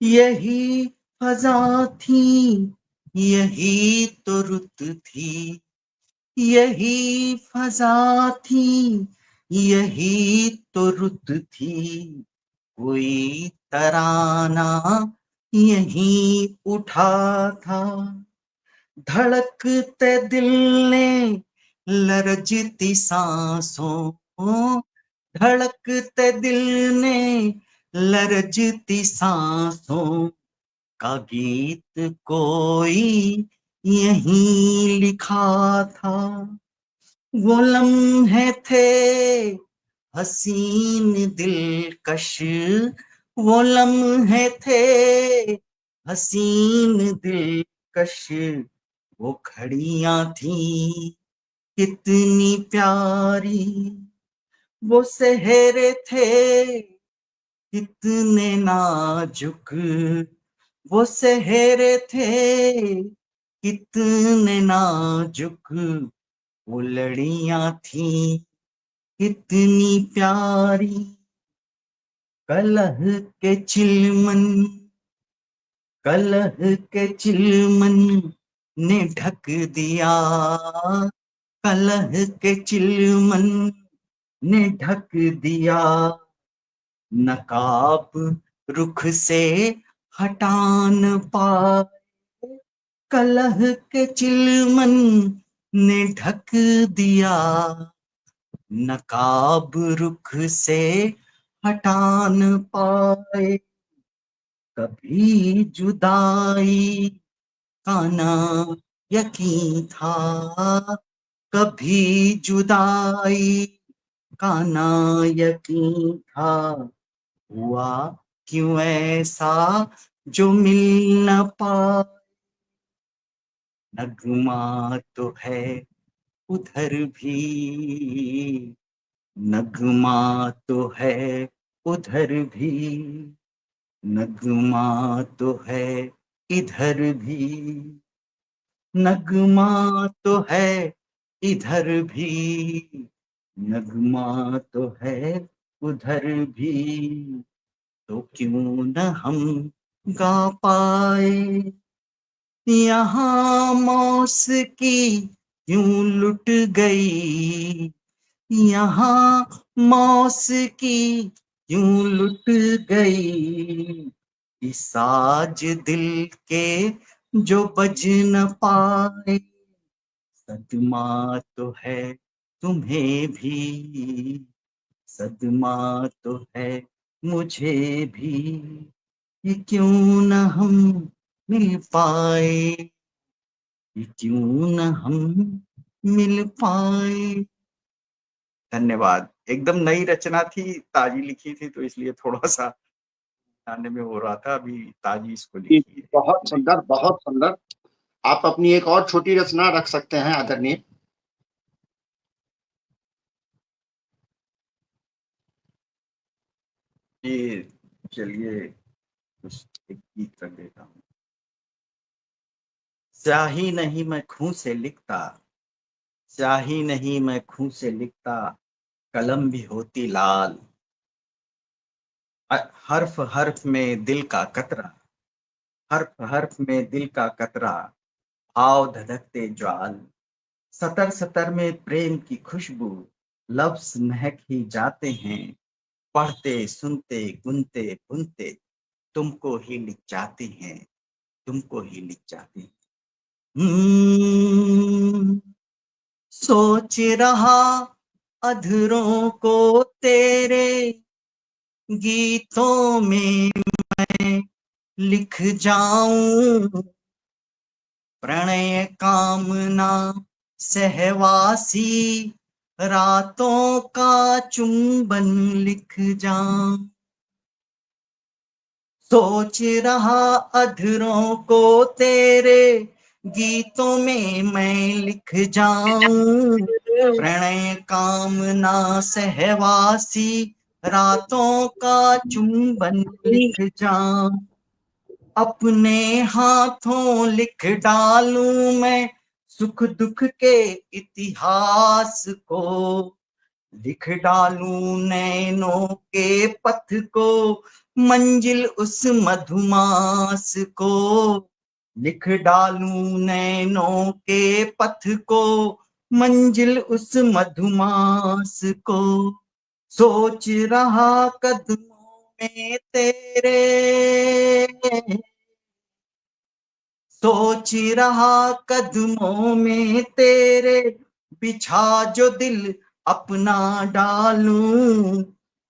यही फजा थी, यही तो रुत थी, यही फजा थी, यही तो रुत थी, कोई तराना यहीं उठा था। धड़कते दिल ने लरजती सांसों, धड़कते दिल ने लरजती सांसों का गीत कोई यहीं लिखा था। वो लम्हे थे हसीन दिलकश, वो लम्हे थे हसीन दिलकश, वो घड़ियां थी कितनी प्यारी, वो सहरे थे कितने नाजुक, वो सहरे थे कितने नाजुक, वो लड़ियां थी कितनी प्यारी। कलह के चिलमन, कलह के चिलमन ने ढक दिया, कलह के चिलमन ने ढक दिया, नकाब रुख से हटा न पाए। कलह के चिलमन ने ढक दिया, नकाब रुख से हटा न पाए। कभी जुदाई का ना यकीन था, कभी जुदाई का ना यकीन था, हुआ क्यों ऐसा जो मिल न पाए। नगमा तो है उधर भी, नगमा तो है उधर भी, नगमा तो है इधर भी, नगमा तो है इधर भी, नगमा तो है उधर भी, तो क्यों न हम गा पाए। यहाँ मौसिकी यूं लुट गई, यहाँ मौसिकी यूं लुट गई, इस साज दिल के जो बज न पाए। सदमा तो है तुम्हें भी, सदमा तो है मुझे भी, ये क्यों न हम मिल पाए, ये क्यों न हम मिल पाए। धन्यवाद। एकदम नई रचना थी, ताजी लिखी थी, तो इसलिए थोड़ा सा गाने में हो रहा था। अभी ताजी इसको लिखी है। बहुत सुंदर, बहुत सुंदर। आप अपनी एक और छोटी रचना रख सकते हैं आदरणीय। ये चलिए कुछ एक गीत रख देता हूँ। स्याही नहीं मैं खून से लिखता, स्याही नहीं मैं खून से लिखता, कलम भी होती लाल। हर्फ हर्फ में दिल का कतरा, हर्फ हर्फ में दिल का कतरा, भाव धधकते ज्वाल। सतर सतर में प्रेम की खुशबू, लफ्ज महक ही जाते हैं, पढ़ते सुनते गुनते बुनते तुमको ही लिख जाते हैं, तुमको ही लिख जाते हैं। सोच रहा अधरों को तेरे गीतों में मैं लिख जाऊं, प्रणय कामना सहवासी रातों का चुंबन लिख जाऊं। सोच रहा अधरों को तेरे गीतों में मैं लिख जाऊं, प्रणय कामना सहवासी रातों का चुंबन लिख जाऊं। अपने हाथों लिख डालूं मैं सुख दुख के इतिहास को, लिख डालूं नैनों के पथ को, मंजिल उस मधुमास को, लिख डालूं नैनों के पथ को, मंजिल उस मधुमास को। सोच रहा कदमों में तेरे, सोच रहा कदमों में तेरे, बिछा जो दिल अपना डालूं,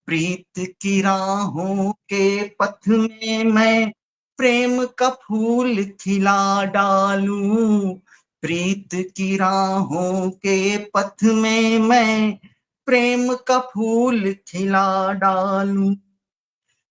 प्रीत की राहों के पथ में मैं प्रेम का फूल खिला डालूं, प्रीत की राहों के पथ में मैं प्रेम का फूल खिला डालूं।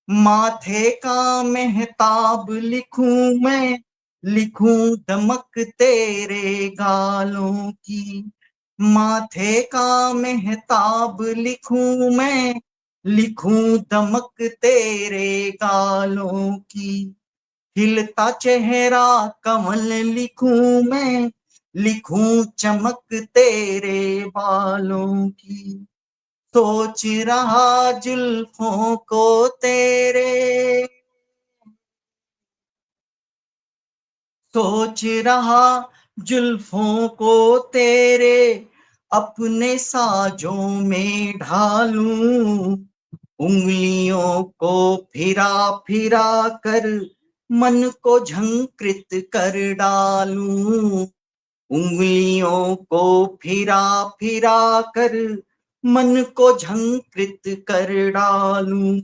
माथे का मेहताब लिखूं मैं, लिखूं दमक तेरे गालों की, माथे का मेहताब लिखूं मैं, लिखूं दमक तेरे गालों की, खिलता चेहरा कमल लिखूं मैं, लिखूं चमक तेरे बालों की। सोच रहा जुल्फों को तेरे, सोच रहा जुल्फों को तेरे, अपने साजों में ढालूं, उंगलियों को फिरा फिरा कर मन को झंकृत कर डालूं, उंगलियों को फिरा फिरा कर मन को झंकृत कर डालूं,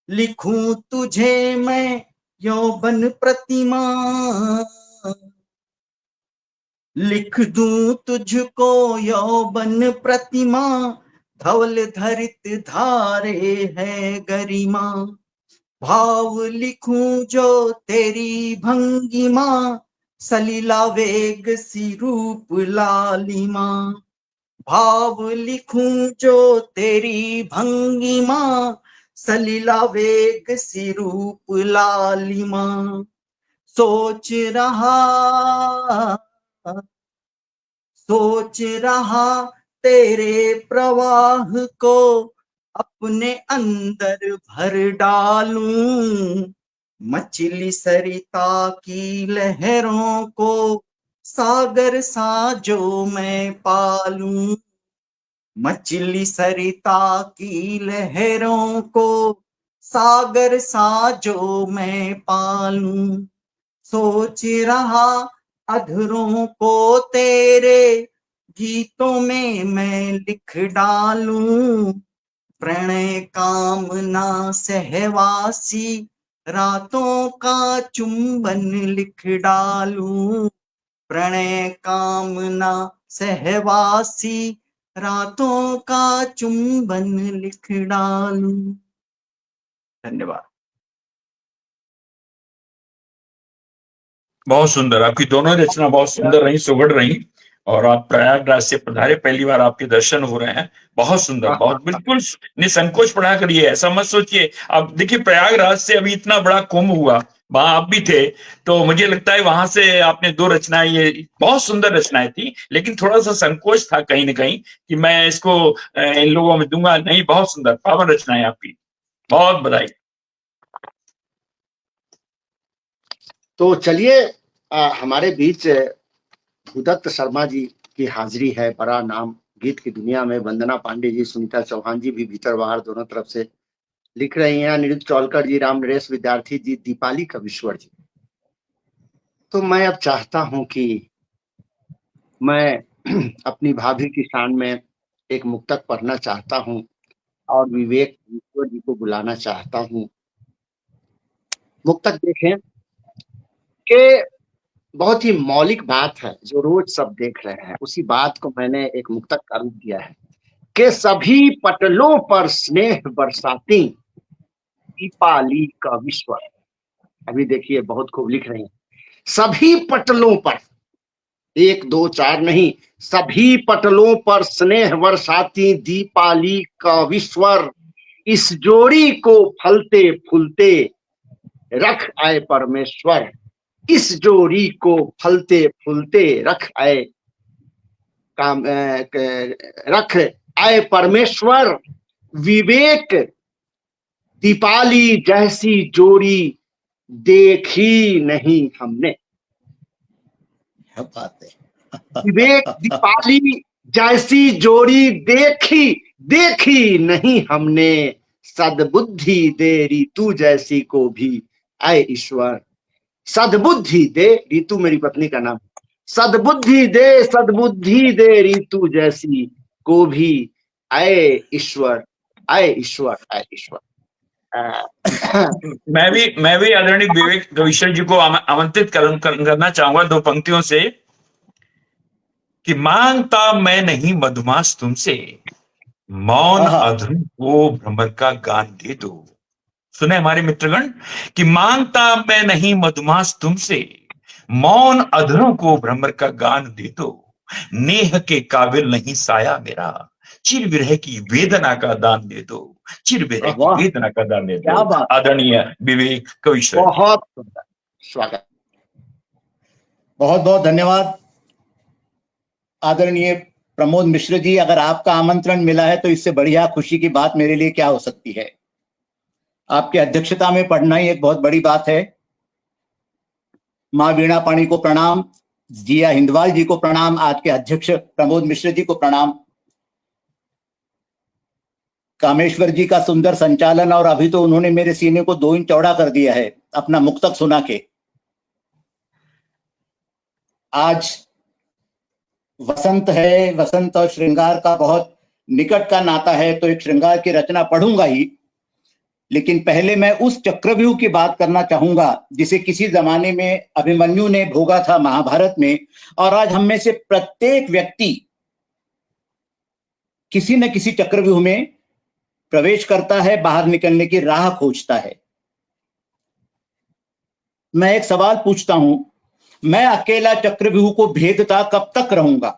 लिखूं तुझे मैं यौवन प्रतिमा, लिख दूं तुझको यौवन प्रतिमा, धवल धरित धारे है गरिमा, भाव लिखूं जो तेरी भंगिमा, सलीला वेग सी रूप लालिमा, भाव लिखूं जो तेरी भंगिमा, सलीला वेग सी रूप लालिमा। सोच रहा सोच रहा तेरे प्रवाह को अपने अंदर भर डालूं, मछली सरिता की लहरों को सागर सा जो मैं पालूं, मछली सरिता की लहरों को सागर सा जो मैं पालूं, सोच रहा अधरों को तेरे गीतों में मैं लिख डालूं, प्रणय कामना सहवासी रातों का चुंबन लिख डालूं, प्रणय कामना सहवासी रातों का चुंबन लिख डालूं। धन्यवाद। बहुत सुंदर, आपकी दोनों रचना बहुत सुंदर रही, सुगढ़ रही, और आप प्रयागराज से पधारे, पहली बार आपके दर्शन हो रहे हैं। बहुत सुंदर, बहुत, बिल्कुल निसंकोच पढ़ा करिए, ऐसा मत सोचिए। अब देखिए प्रयागराज से अभी इतना बड़ा कुंभ हुआ, वहां आप भी थे, तो मुझे लगता है वहां से आपने 2 रचनाएं, ये बहुत सुंदर रचनाएं थी, लेकिन थोड़ा सा संकोच था कहीं ना कहीं कि मैं इसको इन लोगों में दूंगा नहीं। बहुत सुंदर पावन रचनाएं आपकी, बहुत बधाई। तो चलिए हमारे बीच भूदत्त शर्मा जी की हाजिरी है, बड़ा नाम गीत की दुनिया में। वंदना पांडे जी, सुनीता चौहान जी भी भीतर बाहर दोनों तरफ से लिख रही हैं, अनिरुद्ध चौलकर जी, राम नरेश विद्यार्थी जी, दीपाली कविश्वर जी। तो मैं अब चाहता हूं कि मैं अपनी भाभी की शान में एक मुक्तक पढ़ना चाहता हूं और विवेक कविश्वर जी को बुलाना चाहता हूं। मुक्तक देखें कि बहुत ही मौलिक बात है जो रोज सब देख रहे हैं, उसी बात को मैंने एक मुक्तक का रूप दिया है कि सभी पटलों पर स्नेह बरसाती दीपाली कविश्वर। अभी देखिए बहुत खूब लिख रही हैं, सभी पटलों पर, 1 2 4 नहीं, सभी पटलों पर स्नेह बरसाती दीपाली कविश्वर, इस जोड़ी को फलते फूलते रख आए परमेश्वर, इस जोड़ी को फलते फूलते रख आए रख आए परमेश्वर, विवेक दीपाली जैसी जोड़ी देखी नहीं हमने। क्या बात है। विवेक दीपाली जैसी जोड़ी देखी नहीं हमने, सद्बुद्धि दे ऋतु जैसी को भी आए ईश्वर, सद्बुद्धि दे, ऋतु मेरी पत्नी का नाम, सद्बुद्धि दे ऋतु जैसी को भी आए ईश्वर, आए ईश्वर, आए ईश्वर। मैं भी आदरणीय विवेक कविश्वर जी को आमंत्रित करना चाहूंगा 2 पंक्तियों से कि मांगता मैं नहीं मधुमास तुमसे, मौन अधरों को भ्रमर का गान दे दो। सुने हमारे मित्रगण कि मांगता मैं नहीं मधुमास तुमसे, मौन अधरों को भ्रमर का गान दे दो, नेह के काबिल नहीं साया मेरा, चिर विरह की वेदना का दान दे दो, चिर विरह की वेदना का दान दे दो। आदरणीय विवेक कविश्वर, बहुत सुंदर स्वागत, बहुत बहुत धन्यवाद। आदरणीय प्रमोद मिश्र जी, अगर आपका आमंत्रण मिला है तो इससे बढ़िया खुशी की बात मेरे लिए क्या हो सकती है। आपकी अध्यक्षता में पढ़ना ही एक बहुत बड़ी बात है। माँ वीणा पाणी को प्रणाम, जिया हिंदवाल जी को प्रणाम, आज के अध्यक्ष प्रमोद मिश्र जी को प्रणाम, कामेश्वर जी का सुंदर संचालन, और अभी तो उन्होंने मेरे सीने को 2 इंच चौड़ा कर दिया है अपना मुक्तक सुना के। आज वसंत है, वसंत और श्रृंगार का बहुत निकट का नाता है, तो एक श्रृंगार की रचना पढ़ूंगा ही, लेकिन पहले मैं उस चक्रव्यूह की बात करना चाहूंगा जिसे किसी जमाने में अभिमन्यु ने भोगा था महाभारत में, और आज हम में से प्रत्येक व्यक्ति किसी न किसी चक्रव्यूह में प्रवेश करता है, बाहर निकलने की राह खोजता है। मैं एक सवाल पूछता हूं, मैं अकेला चक्रव्यूह को भेदता कब तक रहूंगा?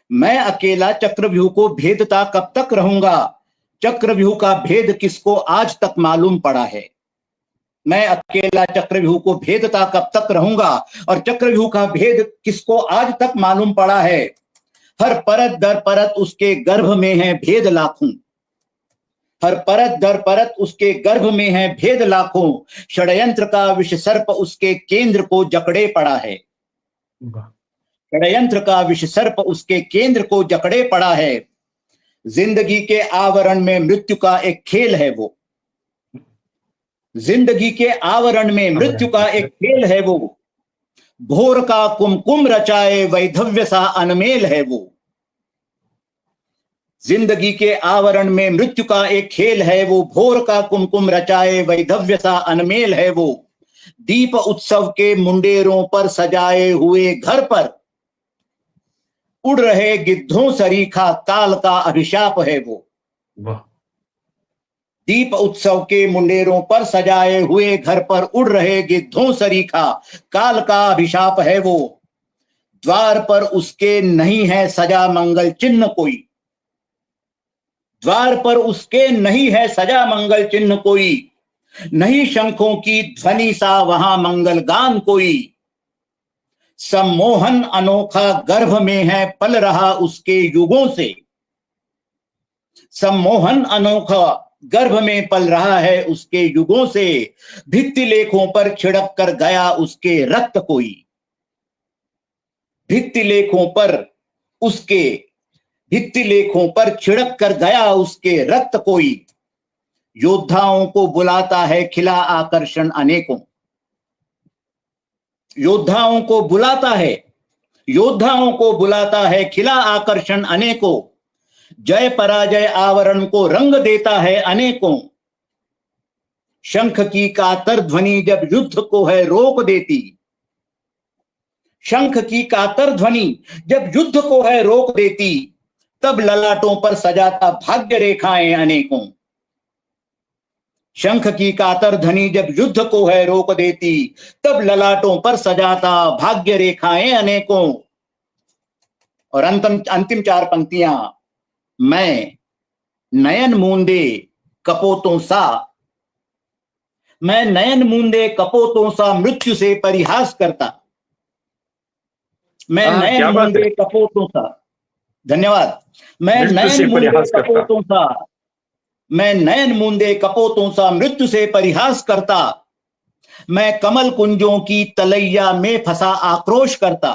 मैं अकेला चक्रव्यूह को भेदता कब तक रहूंगा? चक्रव्यूह का भेद किसको आज तक मालूम पड़ा है? मैं अकेला चक्रव्यूह को भेदता कब तक रहूंगा। और चक्रव्यूह का भेद किसको आज तक मालूम पड़ा है? हर परत दर परत उसके गर्भ में है भेद लाखों, हर परत दर परत उसके गर्भ में है भेद लाखों। षड्यंत्र का विष सर्प उसके केंद्र को जकड़े पड़ा है, षड्यंत्र का विष सर्प उसके केंद्र को जकड़े पड़ा है। जिंदगी के आवरण में मृत्यु का एक खेल है वो, जिंदगी के आवरण में मृत्यु का एक खेल है वो। भोर का कुमकुम रचाए वैधव्य सा अनमेल है वो, जिंदगी के आवरण में मृत्यु का एक खेल है वो। भोर का कुमकुम रचाए वैधव्य सा अनमेल है वो। दीप उत्सव के मुंडेरों पर सजाए हुए घर पर उड़ रहे गिद्धों सरीखा काल का अभिशाप है वो। दीप उत्सव के मुंडेरों पर सजाए हुए घर पर उड़ रहे गिद्धों सरीखा काल का अभिशाप है वो। द्वार पर उसके नहीं है सजा मंगल चिन्ह कोई, द्वार पर उसके नहीं है सजा मंगल चिन्ह कोई। नहीं शंखों की ध्वनि सा वहां मंगल गान कोई। सम्मोहन अनोखा गर्भ में है पल रहा उसके युगों से, सम्मोहन अनोखा गर्भ में पल रहा है उसके युगों से। भित्ति लेखों पर छिड़क कर गया उसके रक्त कोई, भित्ति लेखों पर उसके, भित्ति लेखों पर छिड़क कर गया उसके रक्त कोई। योद्धाओं को बुलाता है खिला आकर्षण अनेकों, योद्धाओं को बुलाता है, योद्धाओं को बुलाता है खिला आकर्षण अनेकों। जय पराजय आवरण को रंग देता है अनेकों। शंख की कातर ध्वनि जब युद्ध को है रोक देती, शंख की कातर ध्वनि जब युद्ध को है रोक देती। तब ललाटों पर सजाता भाग्य रेखाएं अनेकों, शंख की कातर ध्वनि जब युद्ध को है रोक देती। तब ललाटों पर सजाता भाग्य रेखाएं अनेकों। और अंतिम चार पंक्तियां। मैं नयन मूंदे कपोतों सा, मैं नयन मूंदे कपोतों सा मृत्यु से परिहास करता, मैं नयन मूंदे कपोतों सा, धन्यवाद। मैं नयन मूंदे कपोतों सा, मैं नयन मूंदे कपोतों सा मृत्यु से परिहास करता। मैं कमल कुंजों की तलैया में फंसा आक्रोश करता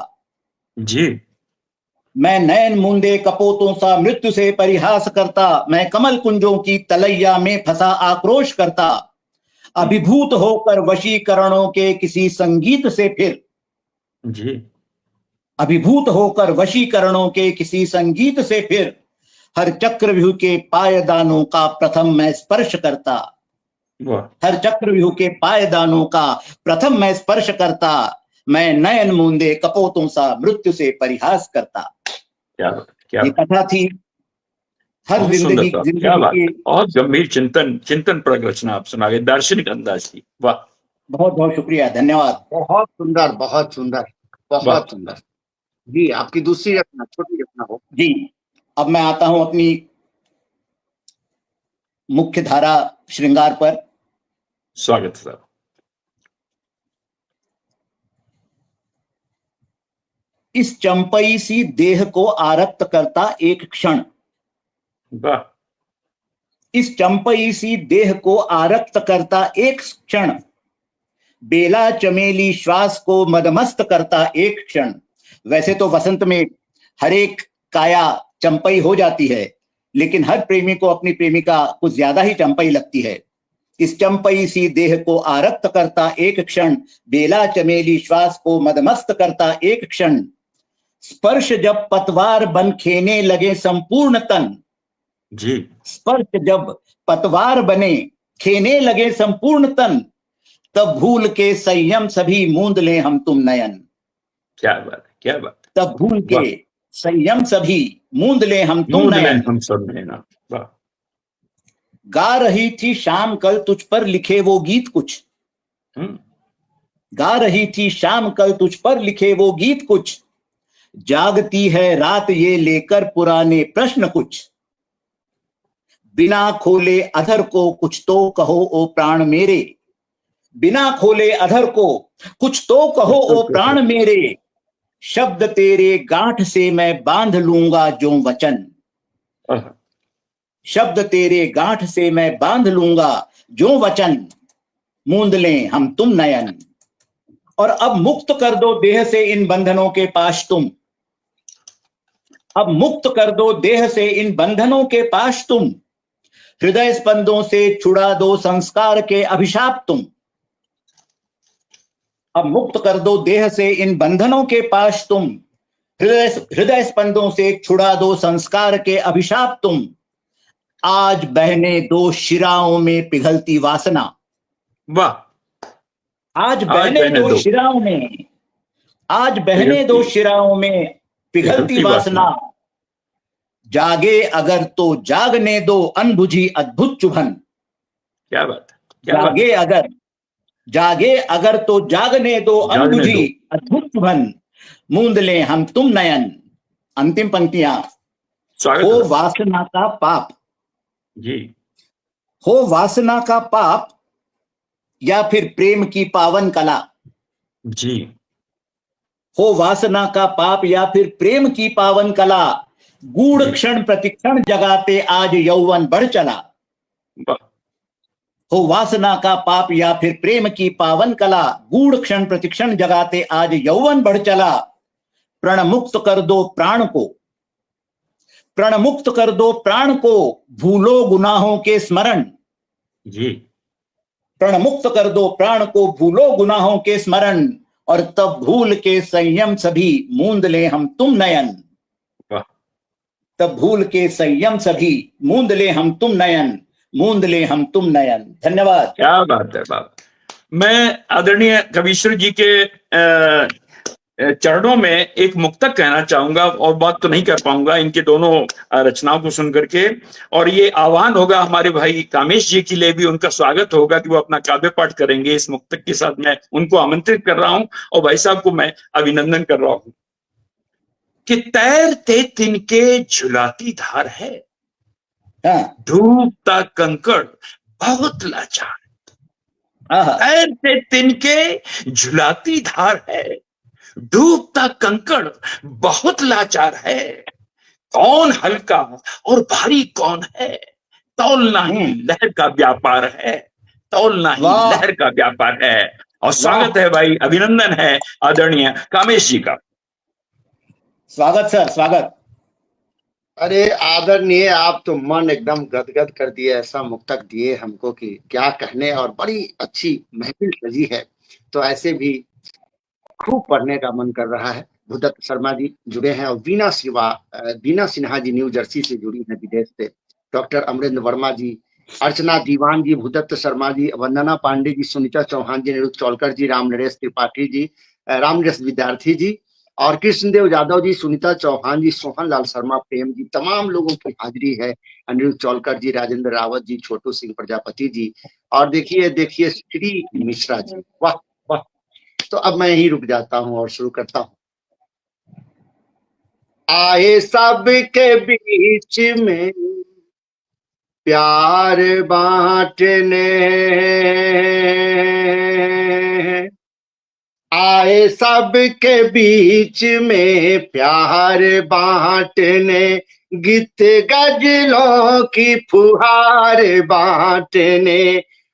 जी। मैं नयन मूंदे कपोतों सा मृत्यु से परिहास करता। मैं कमल कुंजों की तलैया में फंसा आक्रोश करता। अभिभूत होकर वशीकरणों के किसी संगीत से फिर जी, अभिभूत होकर वशीकरणों के किसी संगीत से फिर हर चक्रव्यूह के पायदानों का प्रथम मैं स्पर्श करता, हर चक्रव्यूह के पायदानों का प्रथम मैं स्पर्श करता। मैं नयन मूंदे कपोतों सा मृत्यु से परिहास करता। क्या ये कथा थी। हर जिंदगी की बहुत गंभीर चिंतन पर रचना आप सुना गए, दार्शनिक अंदाज की। वाह, बहुत बहुत शुक्रिया, धन्यवाद। बहुत सुंदर, बहुत सुंदर, बहुत सुंदर। जी, आपकी दूसरी रचना, छोटी रचना हो। जी, अब मैं आता हूं अपनी मुख्य धारा श्रृंगार पर। स्वागत सर। इस चंपई सी देह को आरक्त करता एक क्षण, वाह, इस चंपई सी देह को आरक्त करता एक क्षण। बेला चमेली श्वास को मदमस्त करता एक क्षण। वैसे तो वसंत में हर एक काया चंपई हो जाती है, लेकिन हर प्रेमी को अपनी प्रेमिका कुछ ज्यादा ही चंपई लगती है। इस चंपई सी देह को आरक्त करता एक क्षण, बेला चमेली श्वास को मदमस्त करता एक क्षण। स्पर्श जब पतवार बन खेने लगे संपूर्ण तन, जी, स्पर्श जब पतवार बने खेने लगे संपूर्ण तन, तब भूल के संयम सभी मूंद ले हम तुम नयन। क्या बात, क्या बात। तब भूल के संयम सभी मूंद ले हम तुम नयन। हम सब नयना। वाह। गा रही थी शाम कल तुझ पर लिखे वो गीत कुछ, गा रही थी शाम कल तुझ पर लिखे वो गीत कुछ। जागती है रात ये लेकर पुराने प्रश्न कुछ। बिना खोले अधर को कुछ तो कहो ओ प्राण मेरे, बिना खोले अधर को, कुछ तो कहो ओ प्राण मेरे, शब्द तेरे गांठ से मैं बांध लूंगा जो वचन, शब्द तेरे गांठ से मैं बांध लूंगा जो वचन, मूंद लें हम तुम नयन, और अब मुक्त कर दो देह से इन बंधनों के पाश तुम, अब मुक्त कर दो देह से इन बंधनों के पाश तुम, हृदय स्पंदों से छुड़ा दो संस्कार के अभिशाप तुम, अब मुक्त कर दो देह से इन बंधनों के पाश तुम, हृदय स्पंदों से छुड़ा दो संस्कार के अभिशाप तुम, आज बहने दो शिराओं में पिघलती वासना, वाह, आज बहने दो शिराओं में, आज बहने दो शिराओं में पिघलती वासना, जागे अगर तो जागने दो अनबुझी अद्भुत चुभन, क्या बात है, जागे अगर तो जागने दो अनबुझी अद्भुत चुभन, मूंद ले हम तुम नयन। अंतिम पंक्तियां, हो वासना का पाप जी, हो वासना का पाप या फिर प्रेम की पावन कला जी, हो वासना का पाप या फिर प्रेम की पावन कला, गूढ़ क्षण प्रतिक्षण जगाते आज यौवन बढ़ चला, हो वासना का पाप या फिर प्रेम की पावन कला, गूढ़ क्षण प्रतिक्षण जगाते आज यौवन बढ़ चला, प्रण मुक्त कर दो प्राण को, प्रण मुक्त कर दो प्राण को, भूलो गुनाहों के स्मरण जी, प्रण मुक्त कर दो प्राण को, भूलो गुनाहों के स्मरण, और तब भूल के संयम सभी मूंद ले हम तुम नयन, तब भूल के संयम सभी मूंद ले हम तुम नयन, मूंद ले हम तुम नयन। धन्यवाद। क्या बात है बाप। मैं आदरणीय कवीश्वर जी के चरणों में एक मुक्तक कहना चाहूंगा, और बात तो नहीं कर पाऊंगा इनके दोनों रचनाओं को सुनकर के, और ये आह्वान होगा हमारे भाई कामेश जी के लिए भी, उनका स्वागत होगा कि वो अपना काव्य पाठ करेंगे इस मुक्तक के साथ। मैं उनको आमंत्रित कर रहा हूं और भाई साहब को मैं अभिनंदन कर रहा हूं कि तैरते तिनके झुलाती धार है, डूबता कंकड़ बहुत लाचार, तैरते तिनके झुलाती धार है, डूबता कंकड़ बहुत लाचार है, कौन हल्का और भारी कौन है, तौलना ही लहर का व्यापार है, तौलना ही लहर का व्यापार है। और स्वागत है भाई, अभिनंदन है आदरणीय कामेश जी का। स्वागत सर, स्वागत। अरे आदरणीय, आप तो मन एकदम गदगद कर दिए, ऐसा मुक्तक दिए हमको कि क्या कहने, और बड़ी अच्छी महफिल सजी है। तो ऐसे भी खूब पढ़ने का मन कर रहा है। भूदत्त शर्मा जी जुड़े हैं, और वीना सिन्हा जी न्यू जर्सी से जुड़ी है विदेश से, डॉक्टर अमरेंद्र वर्मा जी, अर्चना दीवान जी, भूदत्त शर्मा जी, वंदना पांडे जी, सुनीता चौहान जी, निरुक्त चौलकर जी, राम नरेश त्रिपाठी जी, राम नरेश विद्यार्थी जी, और कृष्णदेव यादव जी, सुनीता चौहान जी, सोहन लाल शर्मा, प्रेम जी, तमाम लोगों की हाजिरी है। अनिरुद्ध चौलकर जी, राजेंद्र रावत जी, छोटू सिंह प्रजापति जी, और देखिए श्री मिश्रा जी। वाह वाह। तो अब मैं यहीं रुक जाता हूं और शुरू करता हूं। आए सब के बीच में प्यार बांटने, आए सब के बीच में प्यार बांटने, गीत गजलों की फुहार बांटने,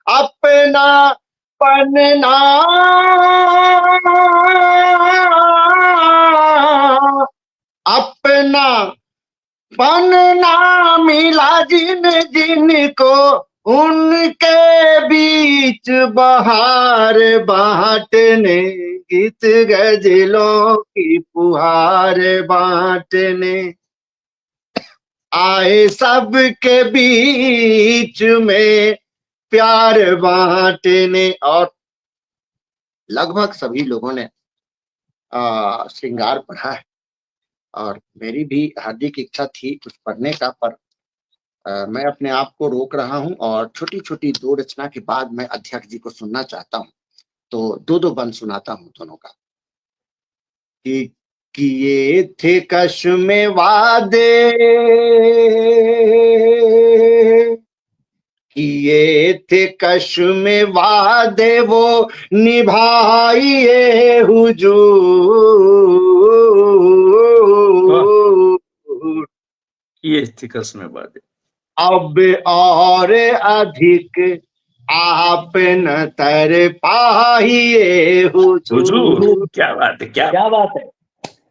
अपना पन्ना अपना पन्ना मिला जिन जिनको, उनके बीच बहार बांटने, गीत गजलों की फुहार बांटने, आए सब के बीच में प्यार बांटने। और लगभग सभी लोगों ने श्रृंगार पढ़ा है, और मेरी भी हार्दिक इच्छा थी कुछ पढ़ने का, पर मैं अपने आप को रोक रहा हूं, और छोटी छोटी दो रचना के बाद मैं अध्यक्ष जी को सुनना चाहता हूं। तो दो बंद सुनाता हूं दोनों का। कि किए थे कश में वादे, किए थे कश में वादे वो निभाइए हुजूर। ये थी कसम बात। अब और अधिक आप न तर पाइए हुजूर, हुजूर। क्या बात है, क्या क्या बात है।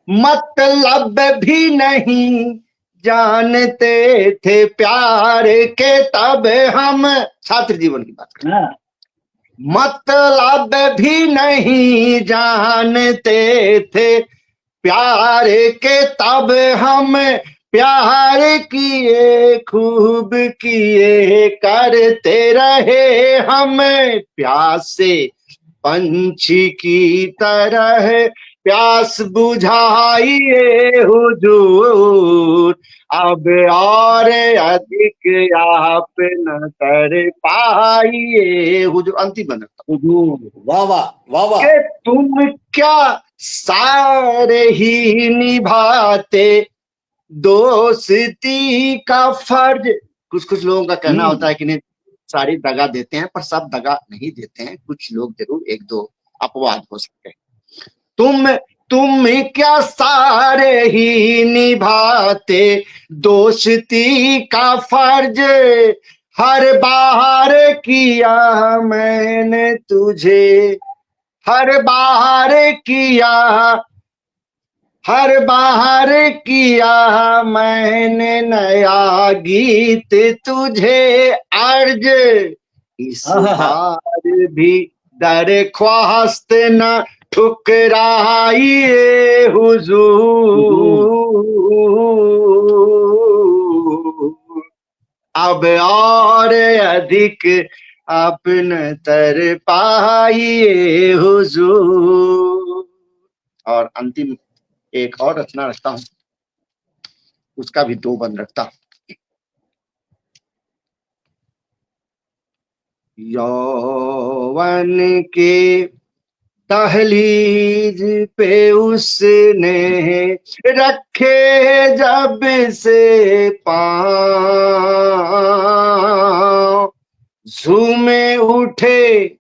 मतलब भी नहीं जानते थे प्यार के तब हम, छात्र जीवन की बात करें, हाँ, मतलब भी नहीं जानते थे प्यार के तब हम प्यार किए खूब किए करते रहे हम प्यासे पंछी की तरह प्यास बुझाइए हुजूर। अब और अधिक आप न कर पाइए हुजूर। अंतिम बंद हुजूर, वाह वाह वाह वाह। कि तुम क्या सारे ही निभाते दोस्ती का फर्ज। कुछ कुछ लोगों का कहना होता है कि नहीं सारी दगा देते हैं, पर सब दगा नहीं देते हैं, कुछ लोग जरूर एक दो अपवाद हो सकते हैं। तुम क्या सारे ही निभाते दोस्ती का फर्ज, हर बार किया मैंने तुझे, हर बार किया, हर बार किया मैंने नया गीत तुझे अर्ज। इस बार भी दरख्वास्त न ठुकराइए हुजूर। अब और अधिक अपन तर पाइए हुजूर। और अंतिम एक और रचना रखता हूं, उसका भी 2 बंद रखता हूं। यौवन के दहलीज पे उसने रखे जब से पांव, झूमे उठे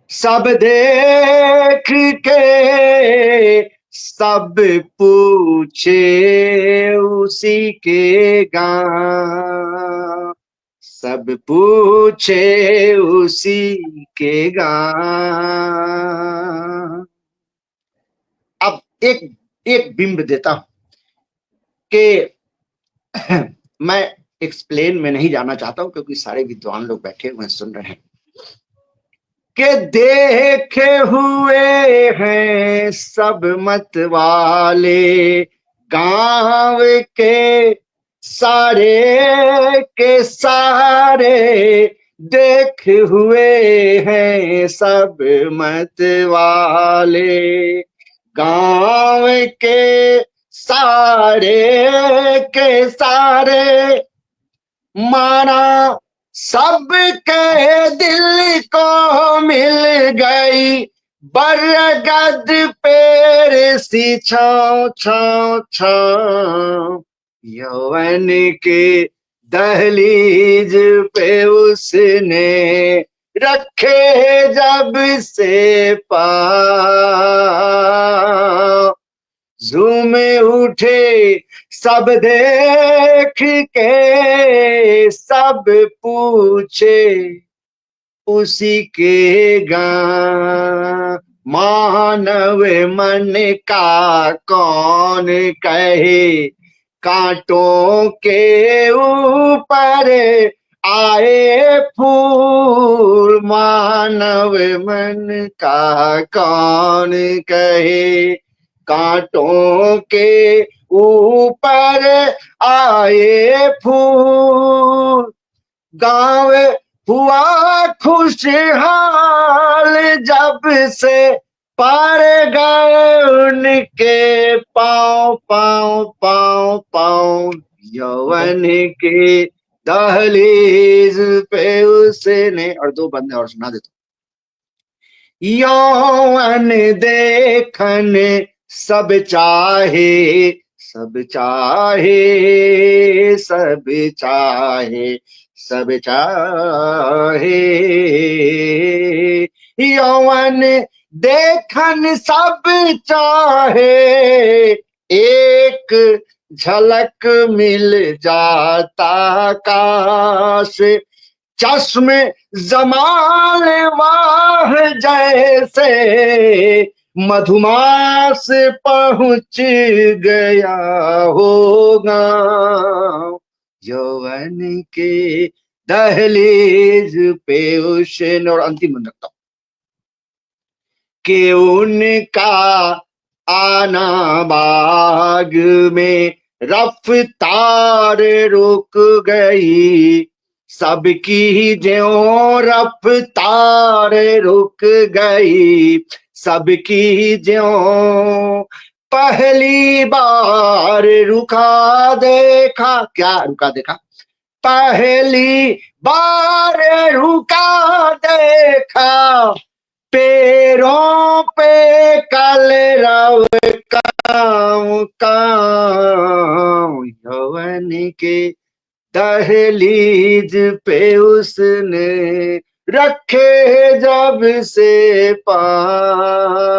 सब देख के, सब पूछे उसी के गाँव, सब पूछे उसी के गाँव। अब एक बिंब देता हूं कि मैं एक्सप्लेन में नहीं जाना चाहता हूं, क्योंकि सारे विद्वान लोग बैठे हुए सुन रहे हैं कि देखे हुए हैं सब मत वाले गांव के सारे देख हुए हैं सब मत वाले गांव के सारे माना सबके दिल को मिल गई बरगद पेड़ सी छाँव छाँव छाँव। यौवन के दहलीज पे उसने रखे जब से पाँव, झूम उठे सब देख के, सब पूछे उसी के गाँव। मानव मन का कौन कहे कांटों के ऊपर आए फूल, मानव मन का कौन कहे कांटों के ऊपर आए फूल। गाँव हुआ खुशहाल जब से पार गए उनके पाँव पाँव पाँव पाँव। यौवन के दहलीज पे उसने, और 2 बंदे और सुना देता। यौवन देखन सब चाहे, सब चाहे, सब चाहे, सब चाहे, यौवन देखन सब चाहे, एक झलक मिल जाता काश, चश्मे जमाल वाह जैसे, मधुमास पहुंच गया होगा, यौवन के दहलीज पे उस, और अंतिम मन रखता हूं कि उनका आना बाग में रफ्तार रुक गई, सबकी ज्यों रफ्तार रुक गई, सबकी ज्यों पहली बार रुका देखा, क्या रुका देखा, पहली बार रुका देखा, पैरों पे कलरव काम काम, यौवन के दहलीज पे उसने रखे जब से पाँव,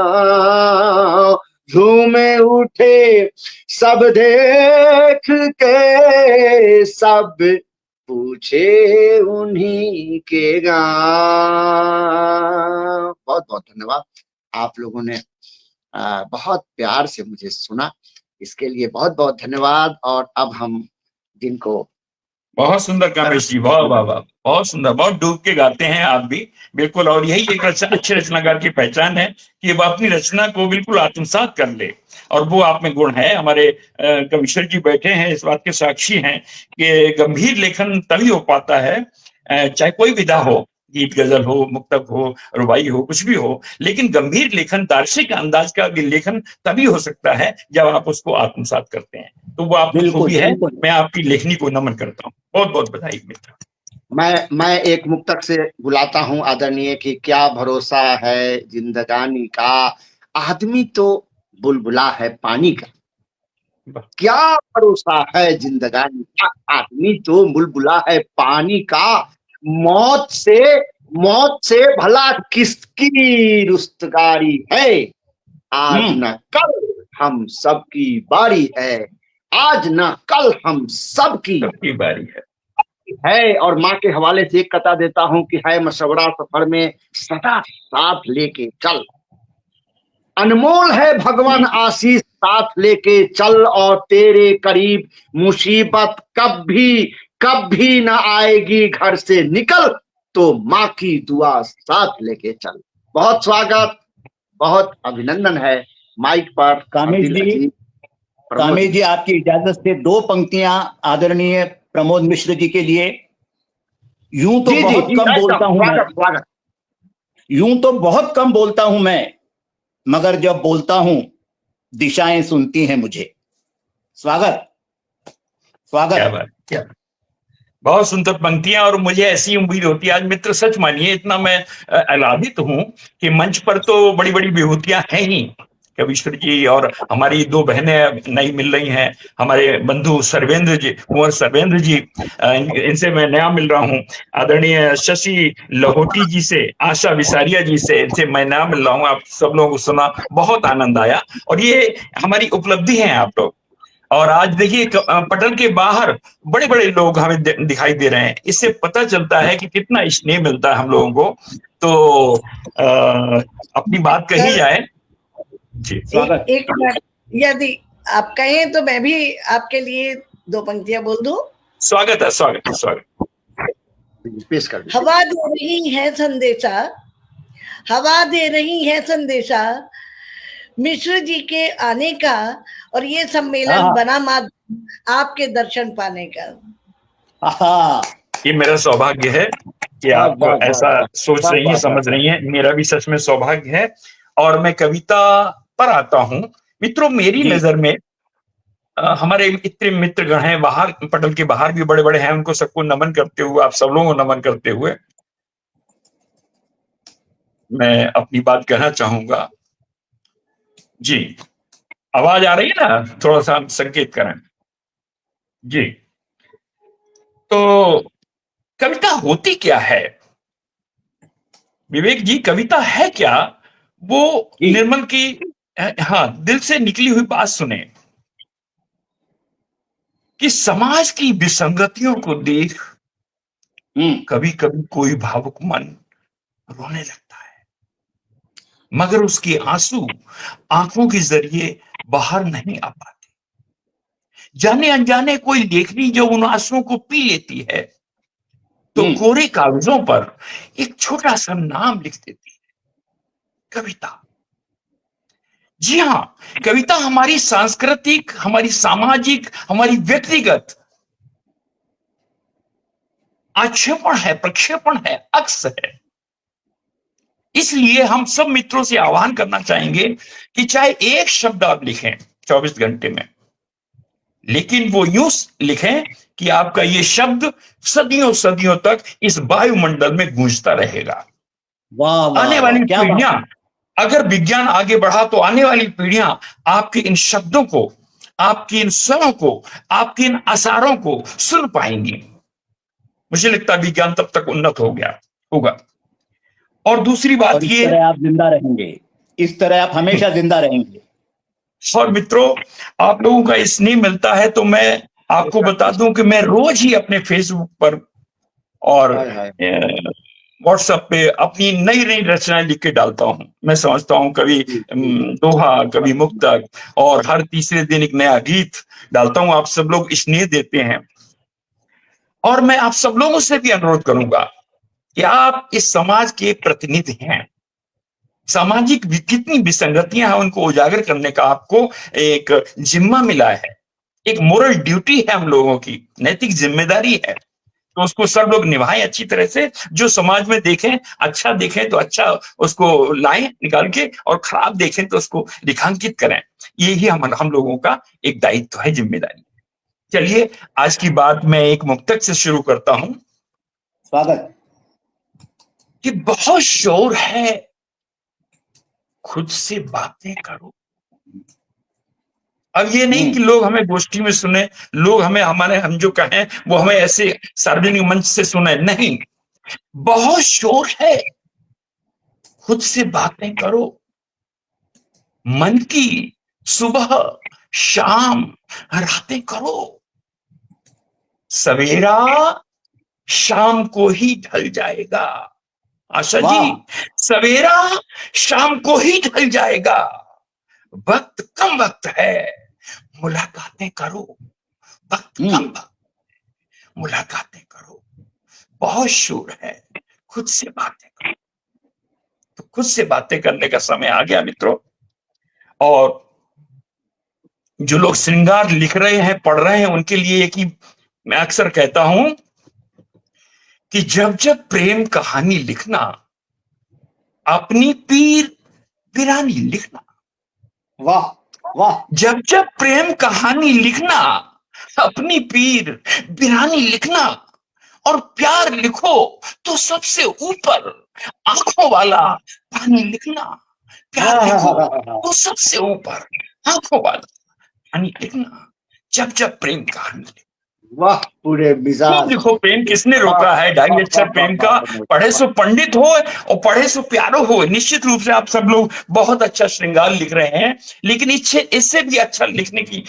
झूमे उठे सब देख के, सब पूछे उन्हीं के गाँव। बहुत बहुत धन्यवाद, आप लोगों ने बहुत प्यार से मुझे सुना, इसके लिए बहुत बहुत धन्यवाद। और अब हम जिनको, बहुत सुंदर कामेश जी, वाह वाह वाह, बहुत सुंदर, बहुत डूब के गाते हैं आप भी, बिल्कुल। और यही एक अच्छे रचनाकार की पहचान है कि वह अपनी रचना को बिल्कुल आत्मसात कर ले, और वो आप में गुण है। हमारे कविश्वर जी बैठे हैं, इस बात के साक्षी हैं कि गंभीर लेखन तभी हो पाता है, चाहे कोई विधा हो, गीत गजल हो, मुक्तक हो, रुबाई हो, कुछ भी हो, लेकिन गंभीर लेखन, दार्शनिक अंदाज का लेखन तभी हो सकता है जब आप उसको आत्मसात करते हैं। तो वो आपकी खूबी है। मैं आपकी लेखनी को नमन करता हूँ, बहुत बहुत बधाई मित्र। मैं एक मुक्तक से बुलाता हूं आदरणीय कि क्या भरोसा है जिंदगानी का, आदमी तो बुलबुला है पानी का, क्या भरोसा है जिंदगानी का, आदमी तो बुलबुला है पानी का, मौत से भला किसकी रुस्तगारी है, आज न कल हम सबकी बारी है, आज न कल हम सबकी बारी है। और माँ के हवाले से एक कथा देता हूं कि है मशवरा सफर में सदा साथ लेके चल, अनमोल है भगवान आशीष साथ लेके चल, और तेरे करीब मुसीबत कभी न आएगी, घर से निकल तो माँ की दुआ साथ लेके चल। बहुत स्वागत, बहुत अभिनंदन है। माइक पर कामेश जी आपकी इजाजत से दो पंक्तियां आदरणीय प्रमोद मिश्र जी के लिए। यूं तो बहुत कम बोलता हूं मैं, यूं तो बहुत कम बोलता हूं मैं, मगर जब बोलता हूं दिशाएं सुनती हैं मुझे। स्वागत स्वागत। क्या बात, क्या बहुत सुंदर पंक्तियां, और मुझे ऐसी उम्मीद होती है। आज मित्र सच मानिए, इतना मैं आह्लादित हूं कि मंच पर तो बड़ी बड़ी विभूतियां हैं ही, कविश्वर जी और हमारी दो बहनें नई मिल रही हैं, हमारे बंधु सर्वेंद्र जी, कुंवर सर्वेंद्र जी, इनसे मैं नया मिल रहा हूं, आदरणीय शशि लहोटी जी से, आशा विसारिया जी से, इनसे मैं नया मिल रहा हूं। आप सब लोगों को सुना, बहुत आनंद आया, और ये हमारी उपलब्धि है आप लोग। और आज देखिए पटल के बाहर बड़े बड़े लोग हमें दिखाई दे रहे हैं, इससे पता चलता है कि कितना स्नेह मिलता है हम लोगों को। तो अपनी बात कही जाए जी। एक मिनट, यदि आप कहें तो मैं भी आपके लिए दो पंक्तियां बोल दूं। स्वागत है, स्वागत है, स्वागत। पेश कर। हवा दे रही है संदेशा, हवा दे रही है संदेशा मिश्र जी के आने का, और ये सम्मेलन बना माध्यम आपके दर्शन पाने का। ये मेरा सौभाग्य है कि आप ऐसा सोच रही हैं, समझ रही हैं, मेरा भी सच में सौभाग्य है। और मैं कविता पर आता हूं मित्रों। मेरी नजर में हमारे इतने मित्रगण हैं, बाहर पटल के बाहर भी बड़े बड़े हैं, उनको सबको नमन करते हुए, आप सब लोगों को नमन करते हुए मैं अपनी बात कहना चाहूंगा जी। आवाज आ रही है ना, थोड़ा सा संकेत करें जी। तो कविता होती क्या है विवेक जी, कविता है क्या? वो निर्मल की हाँ दिल से निकली हुई बात सुने कि समाज की विसंगतियों को देख कभी कभी कोई भावुक मन रोने लगता है, मगर उसके आंसू आंखों के जरिए बाहर नहीं आ पाते। जाने अनजाने कोई लेखनी जो उन आंसुओं को पी लेती है तो कोरे कागजों पर एक छोटा सा नाम लिख देती है, कविता। जी हाँ, कविता हमारी सांस्कृतिक, हमारी सामाजिक, हमारी व्यक्तिगत आक्षेपण है, प्रक्षेपण है, अक्स है। इसलिए हम सब मित्रों से आह्वान करना चाहेंगे कि चाहे एक शब्द आप लिखें 24 घंटे में, लेकिन वो यूं लिखें कि आपका ये शब्द सदियों सदियों तक इस वायुमंडल में गूंजता रहेगा। आने वाली पीढ़ियां, अगर विज्ञान आगे बढ़ा तो आने वाली पीढ़ियां आपके इन शब्दों को, आपके इन स्वरों को, आपके इन आसारों को सुन पाएंगी। मुझे लगता है विज्ञान तब तक उन्नत हो गया होगा। और दूसरी बात ये, इस तरह आप जिंदा रहेंगे, इस तरह आप हमेशा जिंदा रहेंगे। और मित्रों, आप लोगों का स्नेह मिलता है तो मैं आपको बता दूं कि मैं रोज ही अपने फेसबुक पर और व्हाट्सएप पे अपनी नई नई रचनाएं लिख के डालता हूं। मैं समझता हूं कभी दोहा, कभी मुक्तक, और हर तीसरे दिन एक नया गीत डालता हूं। आप सब लोग स्नेह देते हैं और मैं आप सब लोगों से भी अनुरोध करूंगा कि आप इस समाज के प्रतिनिधि हैं। सामाजिक कितनी विसंगतियां हैं उनको उजागर करने का आपको एक जिम्मा मिला है, एक मोरल ड्यूटी है हम लोगों की, नैतिक जिम्मेदारी है। तो उसको सब लोग निभाएं अच्छी तरह से। जो समाज में देखें, अच्छा देखें तो अच्छा उसको लाएं निकाल के, और खराब देखें तो उसको रेखांकित करें। यही हम लोगों का एक दायित्व है, जिम्मेदारी। चलिए आज की बात मैं एक मुक्तक से शुरू करता हूं। स्वागत। कि बहुत शोर है, खुद से बातें करो। अब ये नहीं कि लोग हमें गोष्ठी में सुने, लोग हमें हम जो कहें वो हमें ऐसे सार्वजनिक मंच से सुने, नहीं। बहुत शोर है, खुद से बातें करो। मन की सुबह शाम रातें करो। सवेरा शाम को ही ढल जाएगा। आशा जी, सवेरा शाम को ही ढल जाएगा। वक्त कम वक्त है, मुलाकातें करो। वक्त कम वक्त, मुलाकातें करो। बहुत शोर है, खुद से बातें करो। तो खुद से बातें करने का समय आ गया मित्रों। और जो लोग श्रृंगार लिख रहे हैं, पढ़ रहे हैं, उनके लिए एक ही मैं अक्सर कहता हूं कि जब जब प्रेम कहानी लिखना, अपनी पीर पिरानी लिखना। वाह वाह। जब जब प्रेम कहानी लिखना, अपनी पीर बिरानी लिखना। और प्यार लिखो तो सबसे ऊपर आंखों वाला पानी लिखना। प्यार लिखो तो सबसे ऊपर आंखों वाला पानी लिखना। जब जब प्रेम कहानी लिखो, वाह पूरे मिजाज। लिखो। प्रेम किसने रोका है? ढाई अक्षर प्रेम का, पढ़े सो पंडित हो और पढ़े सो प्यारो हो। निश्चित रूप से आप सब लोग बहुत अच्छा श्रृंगार लिख रहे हैं, लेकिन इससे भी अच्छा लिखने की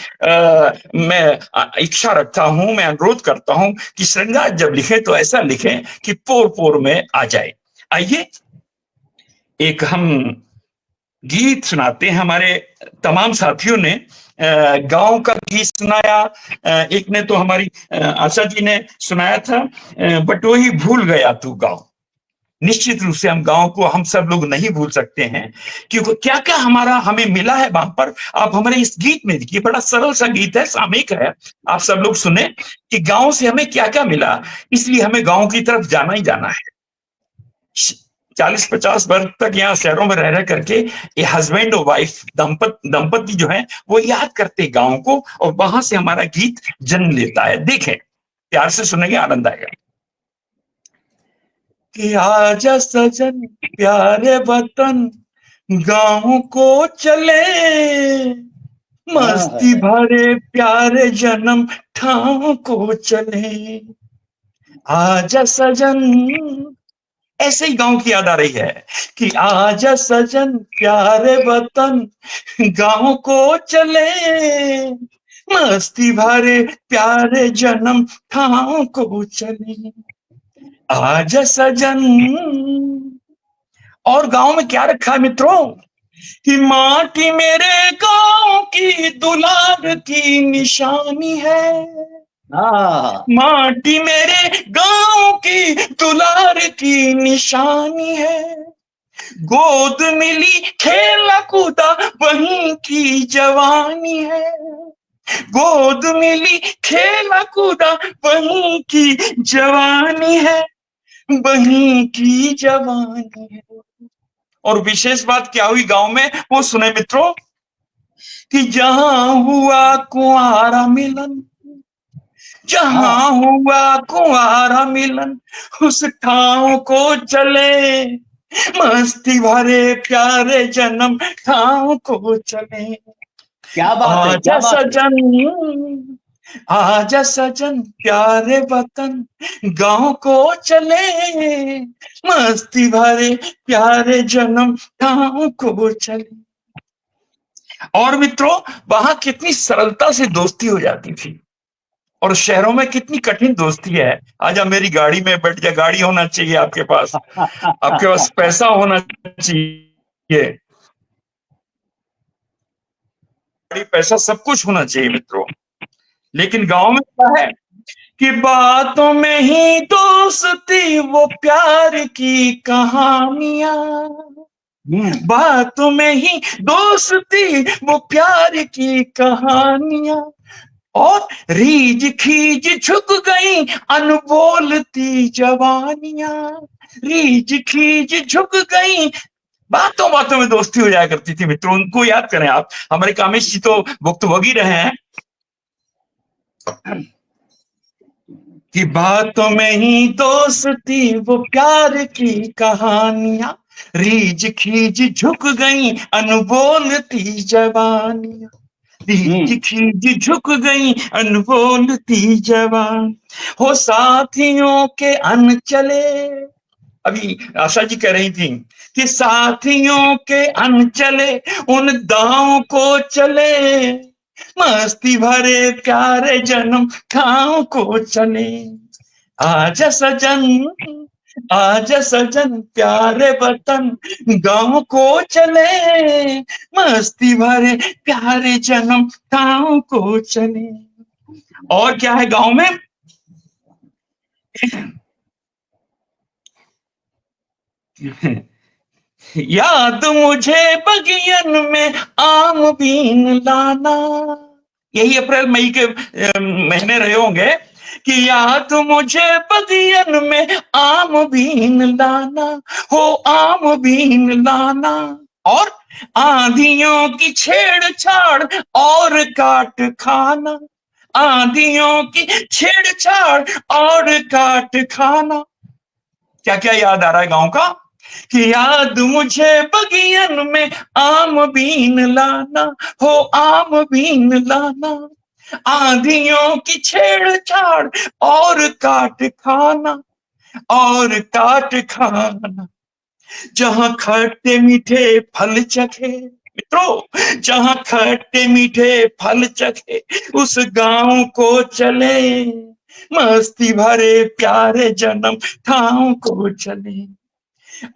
मैं इच्छा रखता हूं। मैं अनुरोध करता हूं कि श्रृंगार जब लिखें तो ऐसा लिखें कि पोर पोर में आ जाए। आइए एक हम गीत सुनाते हैं। हमारे तमाम साथियों ने गांव का गीत सुनाया, एक ने तो हमारी आशा जी ने सुनाया था, बटोही भूल गया तू गांव। निश्चित रूप से हम गांव को हम सब लोग नहीं भूल सकते हैं, क्योंकि क्या क्या हमें मिला है वहां पर। आप हमारे इस गीत में देखिए, बड़ा सरल सा गीत है, सामयिक है। आप सब लोग सुने कि गांव से हमें क्या क्या मिला। इसलिए हमें गांव की तरफ जाना ही जाना है। 40-50 वर्ष तक यहाँ शहरों में रह करके ये हस्बैंड और वाइफ दंपति जो है वो याद करते गांव को, और वहां से हमारा गीत जन्म लेता है। देखें, प्यार से सुनेंगे, आनंद आएगा। कि आजा सजन प्यारे वतन, गांव को चले, मस्ती भरे प्यारे जन्म ठाव को चले। आजा सजन, ऐसे ही गांव की याद आ रही है कि आजा सजन प्यारे वतन, गांव को चले मस्ती भरे प्यारे जन्म ठाव को चले। आजा सजन। और गांव में क्या रखा है मित्रों कि माटी मेरे गांव की दुलार की निशानी है। माटी मेरे गांव की दुलार की निशानी है। गोद मिली खेला कूदा वहीं की जवानी है। गोद मिली खेला कूदा वहीं की जवानी है, वहीं की जवानी है। और विशेष बात क्या हुई गांव में, वो सुने मित्रों कि जहां हुआ कुंवारा मिलन, जहां हुआ कुंवारा मिलन, उस ठाव को चले मस्ती भरे प्यारे जन्म ठाव को चले। क्या बात है, आजा सजन, आजा सजन प्यारे वतन, गांव को चले मस्ती भरे प्यारे जन्म ठाव को चले। और मित्रों वहां कितनी सरलता से दोस्ती हो जाती थी, और शहरों में कितनी कठिन दोस्ती है। आजा मेरी गाड़ी में बैठ जा, गाड़ी होना चाहिए आपके पास, आपके पास पैसा होना चाहिए, गाड़ी पैसा सब कुछ होना चाहिए मित्रों। लेकिन गांव में क्या है कि बातों में ही दोस्ती, वो प्यार की कहानियां, बातों में ही दोस्ती, वो प्यार की कहानियां। और रीझ खींच झुक गई अनबोलती जवानियां, रीझ खींच झुक गई। बातों बातों में दोस्ती हो जाया करती थी मित्रों। उनको याद करें आप, हमारे कामेश जी तो भुक्तभोगी रहे हैं कि बातों में ही दोस्ती, वो प्यार की कहानियां, रीझ खींच झुक गई अनबोलती जवानियां, रीझ खींच झुक गई अनबोलती जवान। हो साथियों के अनचले, अभी आशा जी कह रही थी कि साथियों के अनचले उन दांव को चले मस्ती भरे प्यारे जन्म ठाव को चले। आजा सजन, आजा सजन प्यारे वतन, गांव को चले मस्ती भरे प्यारे जन्म ठाव को चले। और क्या है गांव में, याद मुझे बगियन में आम बीन लाना, यही अप्रैल मई के महीने रहे होंगे कि याद मुझे बगियन में आम बीन लाना, हो आम बीन लाना। और आंधियों की छेड़छाड़ और काट खाना, आंधियों की छेड़छाड़ और काट खाना। क्या क्या याद आ रहा है गांव का कि याद मुझे बगियन में आम बीन लाना, हो आम बीन लाना, आंधियों की छेड़छाड़ और काट खाना, और काट खाना। जहां खट्टे मीठे फल चखे मित्रों, जहां खट्टे मीठे फल चखे, उस गांव को चले मस्ती भरे प्यारे जन्म ठाव को चले।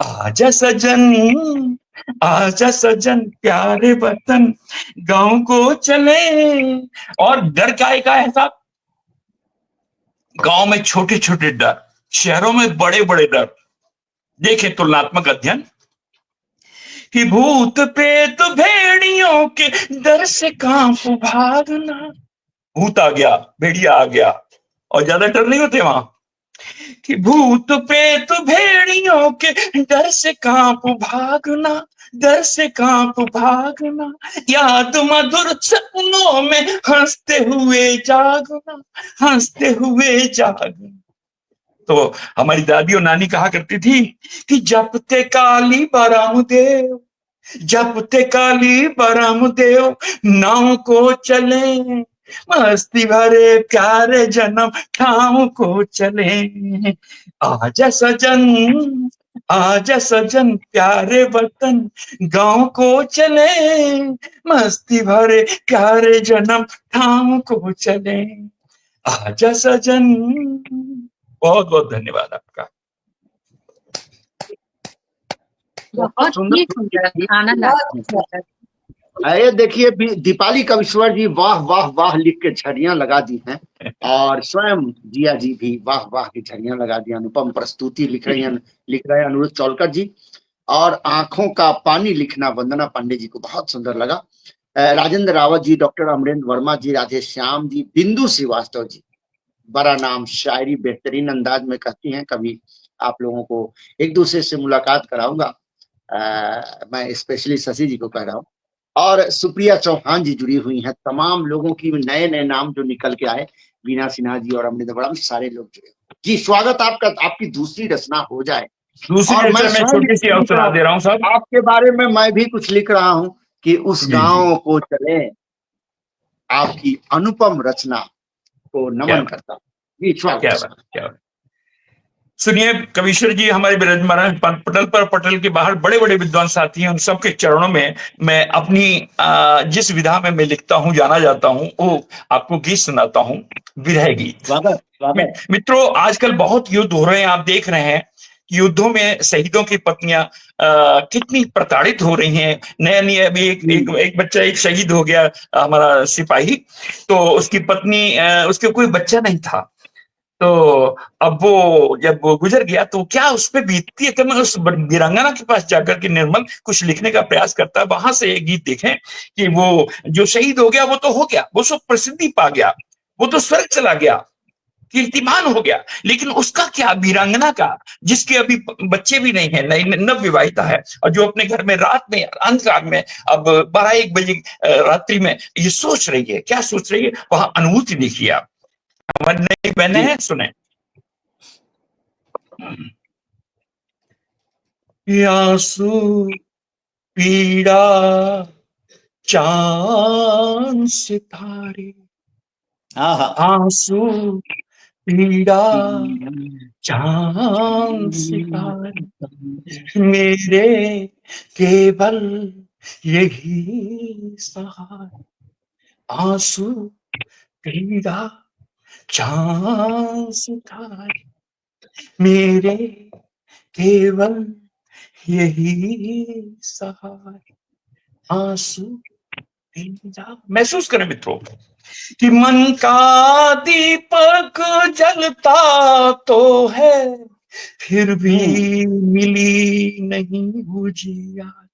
आजा सजन, आजा सजन प्यारे वतन, गांव को चले। और डर क्या का है साहब, गांव में छोटे छोटे डर, शहरों में बड़े बड़े डर। देखें तुलनात्मक अध्ययन कि भूत प्रेत भेड़ियों के डर से कांप भागना, भूत आ गया, भेड़िया आ गया, और ज्यादा डर नहीं होते वहां कि भूत प्रेत भेड़ियों के डर से कांप भागना, डर से कांप भागना। याद मधुर सपनों में हंसते हुए जागना, हंसते हुए जागना। तो हमारी दादी और नानी कहा करती थी कि जपते काली बरामदेव, जपते काली बरामदेव, नाव को चले मस्ती भरे प्यारे जन्म ठाम को चले, आजा सजन आजा सजन प्यारे वतन गांव को चले, मस्ती भरे प्यारे जन्म ठाम को चले, आजा सजन। बहुत बहुत धन्यवाद आपका। बहुत ही सुंदर, आनंद आता है। ये देखिए दीपाली कविश्वर जी वाह वाह वाह लिख के झड़ियां लगा दी हैं, और स्वयं जिया जी भी वाह वाह की झड़ियां लगा दी। अनुपम प्रस्तुति लिख रहे हैं अनुरुद्ध चौलकर जी, और आंखों का पानी लिखना वंदना पांडे जी को बहुत सुंदर लगा। राजेंद्र रावत जी, डॉक्टर अमरेंद्र वर्मा जी, राधे श्याम जी, बिंदु श्रीवास्तव जी, बड़ा नाम, शायरी बेहतरीन अंदाज में कहती हैं। कभी आप लोगों को एक दूसरे से मुलाकात कराऊंगा, मैं स्पेशली शशि जी को कह रहा हूँ। और सुप्रिया चौहान जी जुड़ी हुई हैं। तमाम लोगों की नए नए नाम जो निकल के आए, बीना सिन्हा जी और अमृत बड़ा, सारे लोग जुड़े जी। स्वागत आपका, आपकी दूसरी रचना हो जाए। दूसरी रचना मैं छोटी सी और सुना दे रहा हूँ साहब। आपके बारे में मैं भी कुछ लिख रहा हूँ कि उस गांव को चले, आपकी अनुपम रचना को नमन करता हूँ जी। क्या सुनिए, कविश्वर जी हमारे विराजमान पटल के बाहर बड़े बड़े विद्वान साथी हैं, उन सबके चरणों में मैं अपनी जिस विधा में मैं लिखता हूँ, जाना जाता हूँ, वो आपको गीत सुनाता हूँ, विरह गीत। मित्रों, आजकल बहुत युद्ध हो रहे हैं, आप देख रहे हैं युद्धों में शहीदों की पत्नियां कितनी प्रताड़ित हो रही हैं। नया नया अभी एक बच्चा, एक शहीद हो गया हमारा सिपाही, तो उसकी पत्नी, उसके कोई बच्चा नहीं था, तो अब वो जब वो गुजर गया तो क्या उस पर बीतती है कि मैं उस वीरांगना के पास जाकर के निर्मल कुछ लिखने का प्रयास करता है। वहां से एक गीत देखें कि वो जो शहीद हो गया वो तो हो गया, वो सब प्रसिद्धि पा गया, वो तो स्वर्ग चला गया, कीर्तिमान हो गया, लेकिन उसका क्या वीरांगना का, जिसके अभी बच्चे भी नहीं है, नव विवाहिता है, और जो अपने घर में रात में अंधकार में अब 12-1 बजे रात्रि में ये सोच रही है, क्या सोच रही है, वहां अनुभूति देखिए आप। हमारी नई बहनें हैं, सुने। आंसू पीड़ा चांद सितारे, आंसू पीड़ा चांद सितारे, मेरे केवल यही सहारे, आंसू पीड़ा चांद सितारे, मेरे केवल यही सहारे, आंसू पीड़ा। महसूस करें मित्रों कि मन का दीपक जलता तो है, फिर भी मिली नहीं उजियार।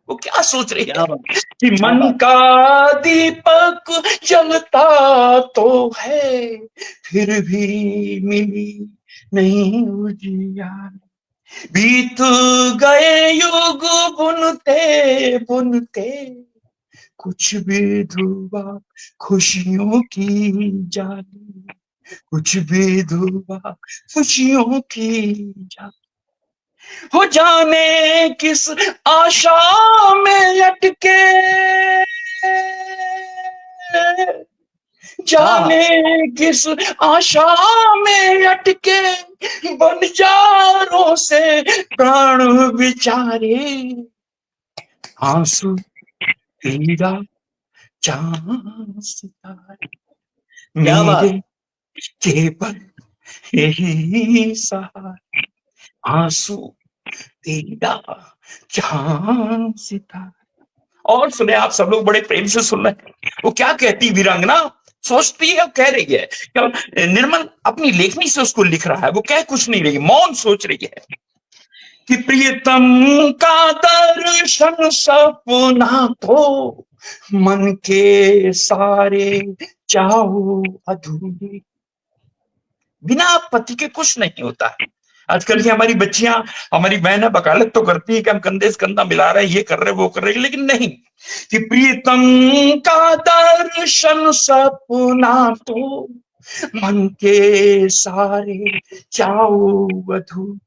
वो क्या सोच रही है कि मन का दीपक जलता तो है, फिर भी मिली नहीं उजियार। बीत गए युग बुनते बुनते, कुछ भी धुआ खुशियों की जाली, कुछ भी धुआ खुशियों की जाली, हो जाने किस आशा में अटके, जाने किस आशा में अटके, बनजारों से प्राण बिचारे, आंसू पीड़ा चांद सितारे, मेरे केवल यही सहारे, आंसू पीड़ा चांद सितारे। और सुने, आप सब लोग बड़े प्रेम से सुन रहे हैं, वो क्या कहती वीरांगना, सोचती है, कह रही है, निर्मल अपनी लेखनी से उसको लिख रहा है, वो कह कुछ नहीं रही, मौन सोच रही है कि प्रियतम का दर्शन सपना तो मन के सारे चाहो अधूरे, बिना पति के कुछ नहीं होता है। आजकल की हमारी बच्चियां, हमारी बहनें वकालत तो करती है कि हम कंधे से कंधा मिला रहे हैं, ये कर रहे वो कर रहे, लेकिन नहीं, कि प्रियतम का दर्शन सपना तो मन के सारे चाहो अधूरे,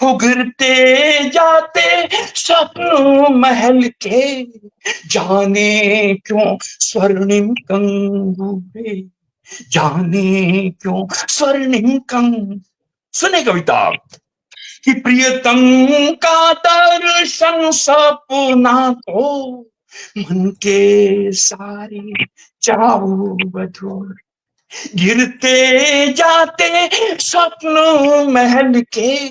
उगरते जाते स्वप्नों महल के, जाने क्यों स्वर्णिम कंगूरे, जाने क्यों स्वर्णिम कंग। सुने कविता कि प्रियतम का दर्शन सपना तो मन के सारे चाऊ बधूर, गिरते जाते स्वप्न महल के,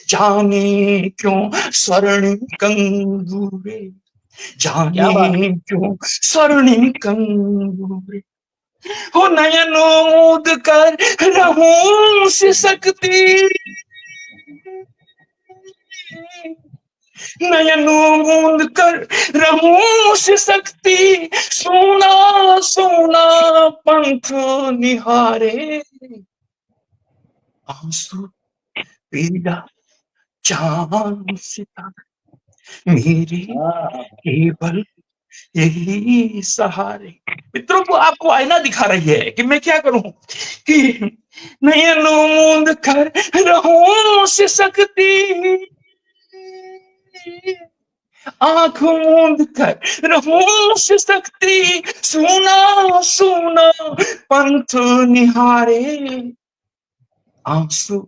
जाने क्यों स्वर्णिम कंगूरे, क्या बात जाने क्यों स्वर्णिम कंगूरे। हो नयनों मूंद कर रहूं सिसकती, नयनों मूंद कर रहूं सिसकती, सोना सोना पंख निहारे, आंसू पीड़ा चांद सितारे, मेरे केवल यही सहारे। मित्रों को आपको आईना दिखा रही है कि मैं क्या करूं, कि नयनों मूंद कर रहूं सिसकती, आंख मूंद कर रहूं सिसकती, सुना सुना पंथ निहारे, आंसू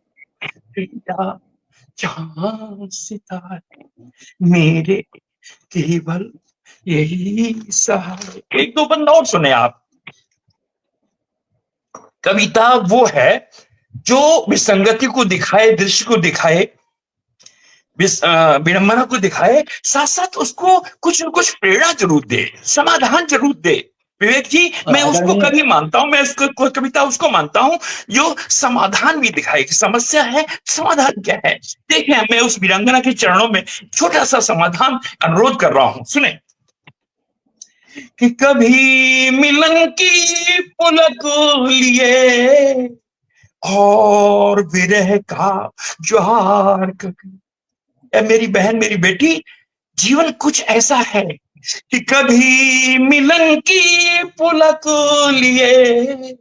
पीड़ा चांद सितारे, मेरे केवल यही सहारे। एक दो बंद और सुने आप। कविता वो है जो विसंगति को दिखाए, दृश्य को दिखाए, विडंबना को दिखाए, साथ साथ उसको कुछ न कुछ प्रेरणा जरूर दे, समाधान जरूर दे। विवेक जी, मैं उसको कभी मानता हूं, मैं उसको कविता उसको मानता हूं जो समाधान भी दिखाए कि समस्या है, समाधान क्या है। देखिए, मैं उस वीरांगना के चरणों में छोटा सा समाधान अनुरोध कर रहा हूं, सुने कि कभी मिलन की पुलक लिए और विरह का ज्वार कभी। मेरी बहन, मेरी बेटी, जीवन कुछ ऐसा है कि कभी मिलन की पुलक लिए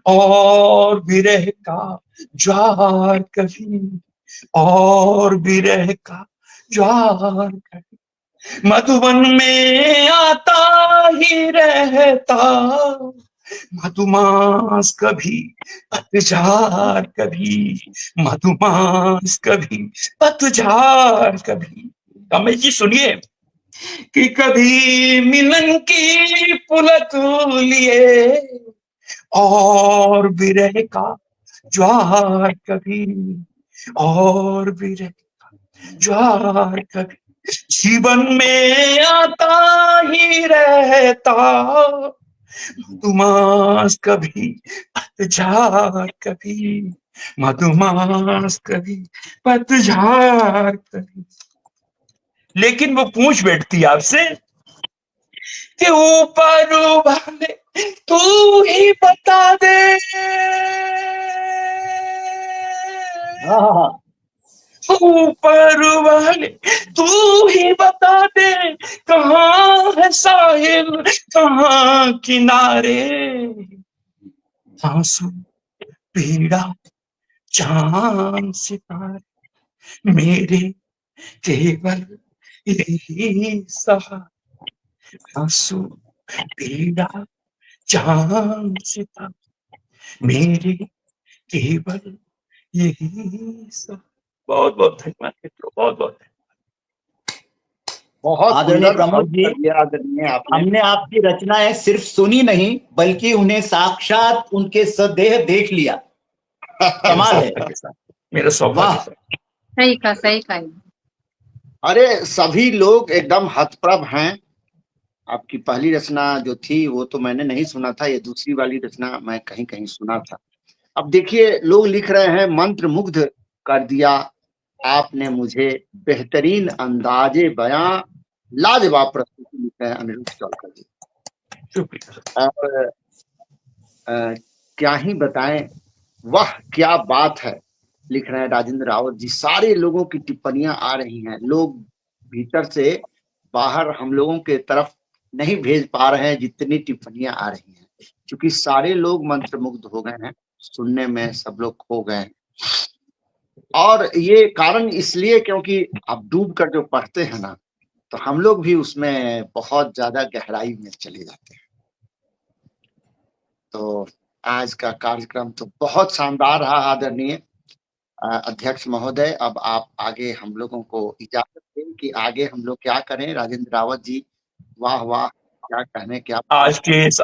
और विरह का ज्वार कभी, और विरह का ज्वार कभी, मधुबन में आता ही रहता, मधुमास कभी पतझार कभी, मधुमास कभी पतझार कभी। रमेश जी सुनिए कि कभी मिलन की पुलक लिए और विरह का ज्वार कभी, और विरह का ज्वार कभी, जीवन में आता ही रहता, मधुमास कभी पतझार कभी, मधुमास कभी पतझार कभी। लेकिन वो पूछ बैठती आपसे कि ऊपर वाले तू ही बता दे, ऊपर वाले तू ही बता दे, कहाँ है साहिल कहाँ किनारे, आंसू पीड़ा चांद सितारे, मेरे केवल यही सहारा, आंसू पीड़ा चांद सितारे, मेरे केवल यही सहारा। बहुत बहुत धन्यवाद मित्रों, बहुत बहुत बहुत आदरणीय सुंदर प्रमोद जी, आदरणीय आपने। हमने आपकी रचनाएं सिर्फ सुनी नहीं बल्कि उन्हें साक्षात उनके सदेह देख लिया। कमाल है, मेरा सौभाग्य। सही कहा, सही कहा। अरे सभी लोग एकदम हतप्रभ हैं। आपकी पहली रचना जो थी वो तो मैंने नहीं सुना था, ये दूसरी वाली रचना मैं कहीं कहीं सुना था। अब देखिए, लोग लिख रहे हैं मंत्र मुग्ध कर दिया आपने मुझे, बेहतरीन अंदाजे बयां, लाजवाब प्रस्तुति लिख रहे हैं अनिरुद्ध चौलकर जी। और क्या ही बताएं, वह क्या बात है, लिख रहे हैं राजेंद्र रावत जी। सारे लोगों की टिप्पणियां आ रही हैं, लोग भीतर से बाहर हम लोगों के तरफ नहीं भेज पा रहे हैं जितनी टिप्पणियां आ रही हैं, क्योंकि सारे लोग मंत्रमुग्ध हो गए हैं, सुनने में सब लोग खो गए हैं। और ये कारण इसलिए क्योंकि आप डूब कर जो पढ़ते हैं ना, तो हम लोग भी उसमें बहुत ज्यादा गहराई में चले जाते हैं। तो आज का कार्यक्रम तो बहुत शानदार रहा आदरणीय अध्यक्ष महोदय। अब आप आगे हम लोगों को इजाजत दें कि आगे हम लोग क्या करें। राजेंद्र रावत जी, वाह वाह, क्या कहने, क्या आज के इस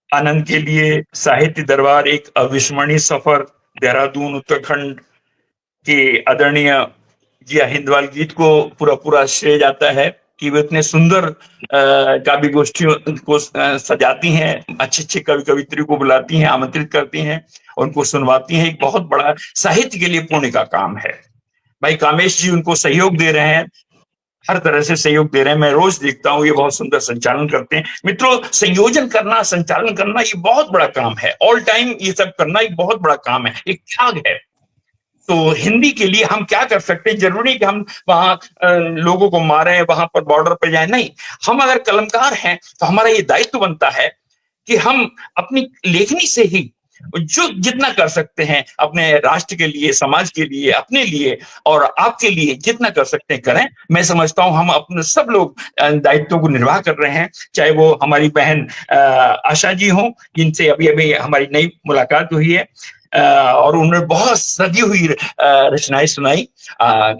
आनंद के लिए साहित्य दरबार एक अविस्मरणीय सफर देहरादून उत्तराखंड के आदरणीय जिया हिंदवाल गीत को पूरा श्रेय जाता है कि वे इतने सुंदर काव्य गोष्ठियों को सजाती हैं, अच्छे कवि कवित्री को बुलाती हैं, आमंत्रित करती हैं, उनको सुनवाती हैं। एक बहुत बड़ा साहित्य के लिए पुण्य का काम है। भाई कामेश जी उनको सहयोग दे रहे हैं, हर तरह से सहयोग दे रहे हैं। मैं रोज देखता हूँ, ये बहुत सुंदर संचालन करते हैं। मित्रों, संयोजन करना, संचालन करना, ये बहुत बड़ा काम है। ऑल टाइम ये सब करना एक बहुत बड़ा काम है, एक त्याग है। तो हिंदी के लिए हम क्या कर सकते हैं? जरूरी नहीं कि हम वहां लोगों को मारें, वहां पर बॉर्डर पर जाएं, नहीं। हम अगर कलमकार हैं तो हमारा ये दायित्व बनता है कि हम अपनी लेखनी से ही जो जितना कर सकते हैं अपने राष्ट्र के लिए, समाज के लिए, अपने लिए और आपके लिए जितना कर सकते हैं करें। मैं समझता हूं हम अपने सब लोग दायित्वों को निर्वाह कर रहे हैं। चाहे वो हमारी बहन आशा जी हो, जिनसे अभी अभी हमारी नई मुलाकात हुई है, और उन्होंने बहुत सजी हुई रचनाएं सुनाई।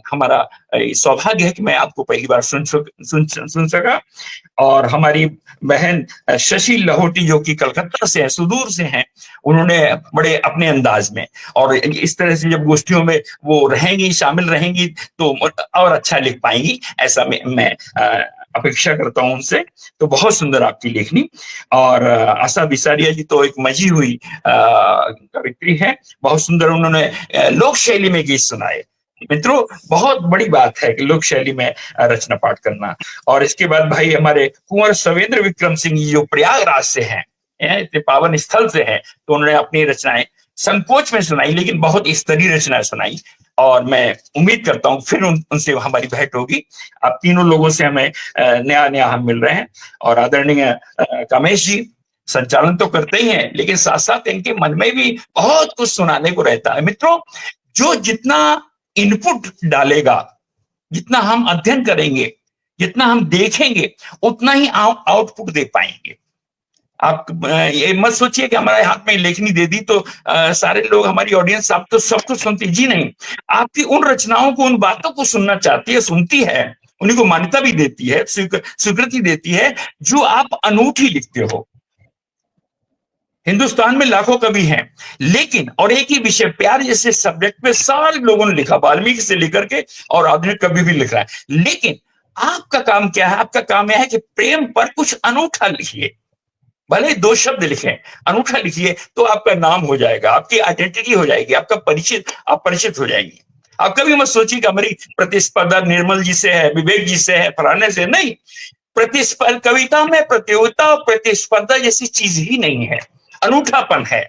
हमारा सौभाग्य है कि मैं आपको पहली बार सुन सका। और हमारी बहन शशि लहोटी जो कि कलकत्ता से है, सुदूर से हैं, उन्होंने बड़े अपने अंदाज में और इस तरह से जब गोष्ठियों में वो रहेंगी, शामिल रहेंगी तो और अच्छा लिख पाएंगी, ऐसा मैं अपेक्षा करता हूं उनसे। तो बहुत सुंदर आपकी लेखनी। और आशा बिसारिया जी तो एक मजी हुई कवित्री है, बहुत सुंदर उन्होंने लोक शैली में गीत सुनाए। मित्रों, बहुत बड़ी बात है कि लोक शैली में रचना पाठ करना। और इसके बाद भाई हमारे कुंवर सवेंद्र विक्रम सिंह जी जो प्रयागराज से हैं, पावन स्थल से हैं, तो उन्होंने अपनी रचनाएं संकोच में सुनाई, लेकिन बहुत स्तरीय रचनाएं सुनाई। और मैं उम्मीद करता हूं फिर उनसे हमारी भेंट होगी। आप तीनों लोगों से हमें नया हम मिल रहे हैं। और आदरणीय कामेश जी संचालन तो करते ही हैं, लेकिन साथ साथ इनके मन में भी बहुत कुछ सुनाने को रहता है। मित्रों, जो जितना इनपुट डालेगा, जितना हम अध्ययन करेंगे, जितना हम देखेंगे, उतना ही आउटपुट दे पाएंगे। आप ये मत सोचिए कि हमारे हाथ में लेखनी दे दी तो सारे लोग, हमारी ऑडियंस आप तो सब कुछ सुनती, जी नहीं। आपकी उन रचनाओं को, उन बातों को सुनना चाहती है, सुनती है, उन्हीं को मान्यता भी देती है, स्वीकृति देती है जो आप अनूठी लिखते हो। हिंदुस्तान में लाखों कवि हैं, लेकिन और एक ही विषय, प्यार जैसे सब्जेक्ट पे सारे लोगों ने लिखा, वाल्मीकि से लेकर के और आधुनिक कवि भी लिख रहा है। लेकिन आपका काम क्या है? आपका काम यह है कि प्रेम पर कुछ अनूठा लिखिए, भले 2 शब्द लिखें, अनूठा लिखिए, तो आपका नाम हो जाएगा, आपकी आइडेंटिटी हो जाएगी, आपका आप परिचित हो जाएंगे। आप कभी मत सोचिए कि हमारी प्रतिस्पर्धा निर्मल जी से है, विवेक जी से है, फलाने से, नहीं। प्रतिस्पर्धा, कविता में प्रतियोगिता और प्रतिस्पर्धा जैसी चीज ही नहीं है, अनूठापन है।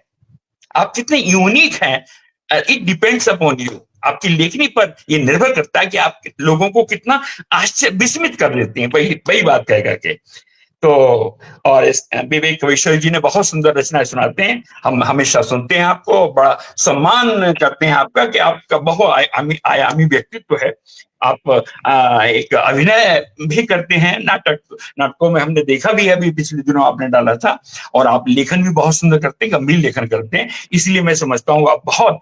आप कितने यूनिक हैं, इट डिपेंड्स अपॉन यू। आपकी लेखनी पर यह निर्भर करता है कि आप लोगों को कितना विस्मित कर लेते हैं, वही बात कह करके। तो और विवेक कविश्वर जी ने बहुत सुंदर रचनाएं सुनाते हैं, हम हमेशा सुनते हैं आपको, बड़ा सम्मान करते हैं आपका कि आपका बहुआयामी व्यक्तित्व है। आप एक अभिनय भी करते हैं, नाटकों में हमने देखा भी है, अभी पिछले दिनों आपने डाला था। और आप लेखन भी बहुत सुंदर करते हैं, गंभीर लेखन करते हैं, इसलिए मैं समझता हूँ आप बहुत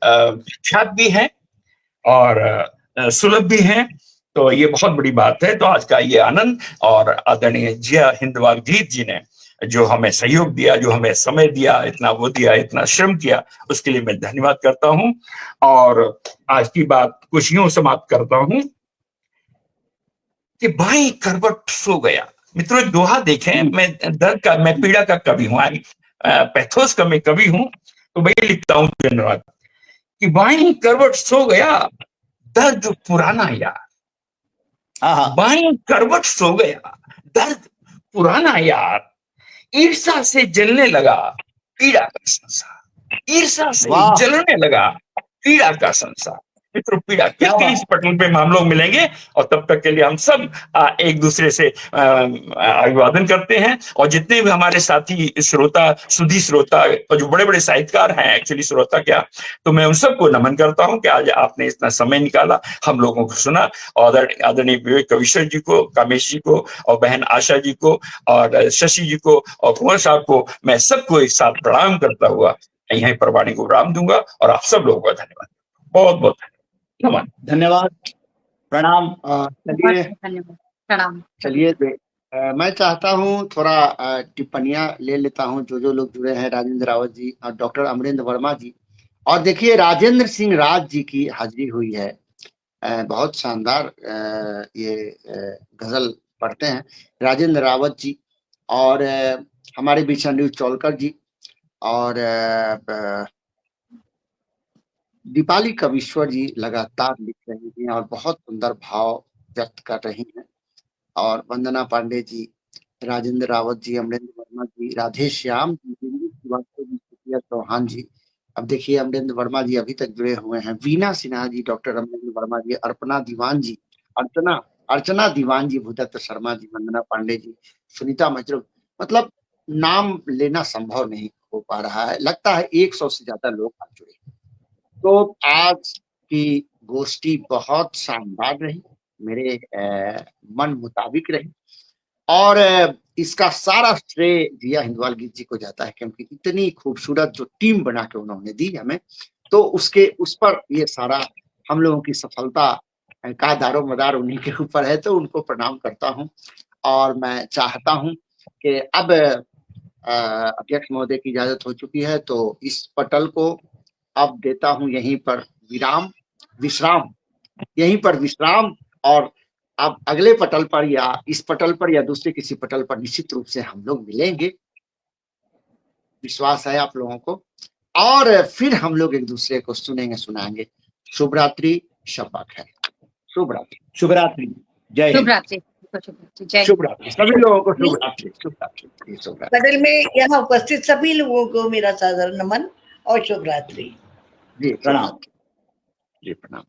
विख्यात भी हैं और सुलभ भी हैं। तो ये बहुत बड़ी बात है। तो आज का ये आनंद, और आदरणीय जिया हिंदवाल गीत जी ने जो हमें सहयोग दिया, जो हमें समय दिया, इतना वो दिया, इतना श्रम किया, उसके लिए मैं धन्यवाद करता हूं। और आज की बात कुछ यूं समाप्त करता हूं कि भाई करवट सो गया। मित्रों, एक दोहा देखें, मैं पीड़ा का कवि हूं, पैथोस का मैं कवि हूं, तो वही लिखता हूं दिन रात कि भाई करवट सो गया, दर्द पुराना यार। बाईं करवट सो गया, दर्द पुराना यार, ईर्षा से जलने लगा पीड़ा का संसार, ईर्षा से जलने लगा पीड़ा का संसार। मित्र पीड़ा, फिर कहीं इस पटल पे हम लोग मिलेंगे और तब तक के लिए हम सब एक दूसरे से अभिवादन करते हैं। और जितने भी हमारे साथी श्रोता, सुधी श्रोता और जो बड़े बड़े साहित्यकार हैं, एक्चुअली श्रोता क्या, तो मैं उन सबको नमन करता हूं कि आज आपने इतना समय निकाला, हम लोगों को सुना। और आदरणीय विवेक कविश्वर जी को, कामेश जी को और बहन आशा जी को और शशि जी को और कुंवर साहब को मैं सबको एक साथ प्रणाम करता हुआ यहीं पर वाणी को विराम दूंगा और आप सब लोगों का धन्यवाद, बहुत बहुत नमन, धन्यवाद, प्रणाम। चलिए धन्यवाद, प्रणाम। चलिए मैं चाहता हूं थोड़ा टिप्पणियां ले लेता हूं जो लोग जुड़े हैं, राजेंद्र रावत जी और डॉक्टर अमरेंद्र वर्मा जी। और देखिए राजेंद्र सिंह राज जी की हाजिरी हुई है, बहुत शानदार ये गजल पढ़ते हैं राजेंद्र रावत जी। और हमारे बीच न्यूज चौलकर जी और दीपाली कविश्वर जी लगातार लिख रही हैं और बहुत सुंदर भाव व्यक्त कर रही हैं। और वंदना पांडे जी, राजेंद्र रावत जी, अमरेंद्र वर्मा जी, राधे श्याम जी, श्रीवास्तव जी, सुप्रिया चौहान जी। अब देखिए अमरेंद्र वर्मा जी अभी तक जुड़े हुए हैं, वीना सिन्हा जी, डॉक्टर अमरेंद्र वर्मा जी, अर्पणा दीवान जी, अर्चना दीवान जी, भूदत्त शर्मा जी, वंदना पांडे जी, सुनीता मजरू। मतलब नाम लेना संभव नहीं हो पा रहा है, लगता है 100 से ज्यादा लोग आ जुड़े। तो आज की गोष्ठी बहुत शानदार रही, मेरे मन मुताबिक रही। और इसका सारा श्रेय जिया हिंदवाल गीत जी को जाता है, क्योंकि इतनी खूबसूरत जो टीम बना के उन्होंने दी हमें, तो उस पर ये सारा हम लोगों की सफलता का दारो मदार उन्हीं के ऊपर है। तो उनको प्रणाम करता हूं और मैं चाहता हूं कि अब अध्यक्ष महोदय की इजाजत हो चुकी है, तो इस पटल को अब देता हूं यहीं पर विश्राम, यहीं पर विश्राम। और अब अगले पटल पर या इस पटल पर या दूसरे किसी पटल पर निश्चित रूप से हम लोग मिलेंगे, विश्वास है आप लोगों को। और फिर हम लोग एक दूसरे को सुनेंगे, सुनाएंगे। शुभ रात्रि, शब्बा खैर, शुभ रात्रि, शुभ रात्रि, जय हिंद। शुभ रात्रि, जय शुभ रात्रि, सभी लोगों को शुभ रात्रि, शुभ रात्रि, शुभ रात्रि। पटल में यहाँ उपस्थित सभी लोगों को मेरा सादर नमन और शुभ रात्रि। जी प्रणाम। जी, प्रणाम।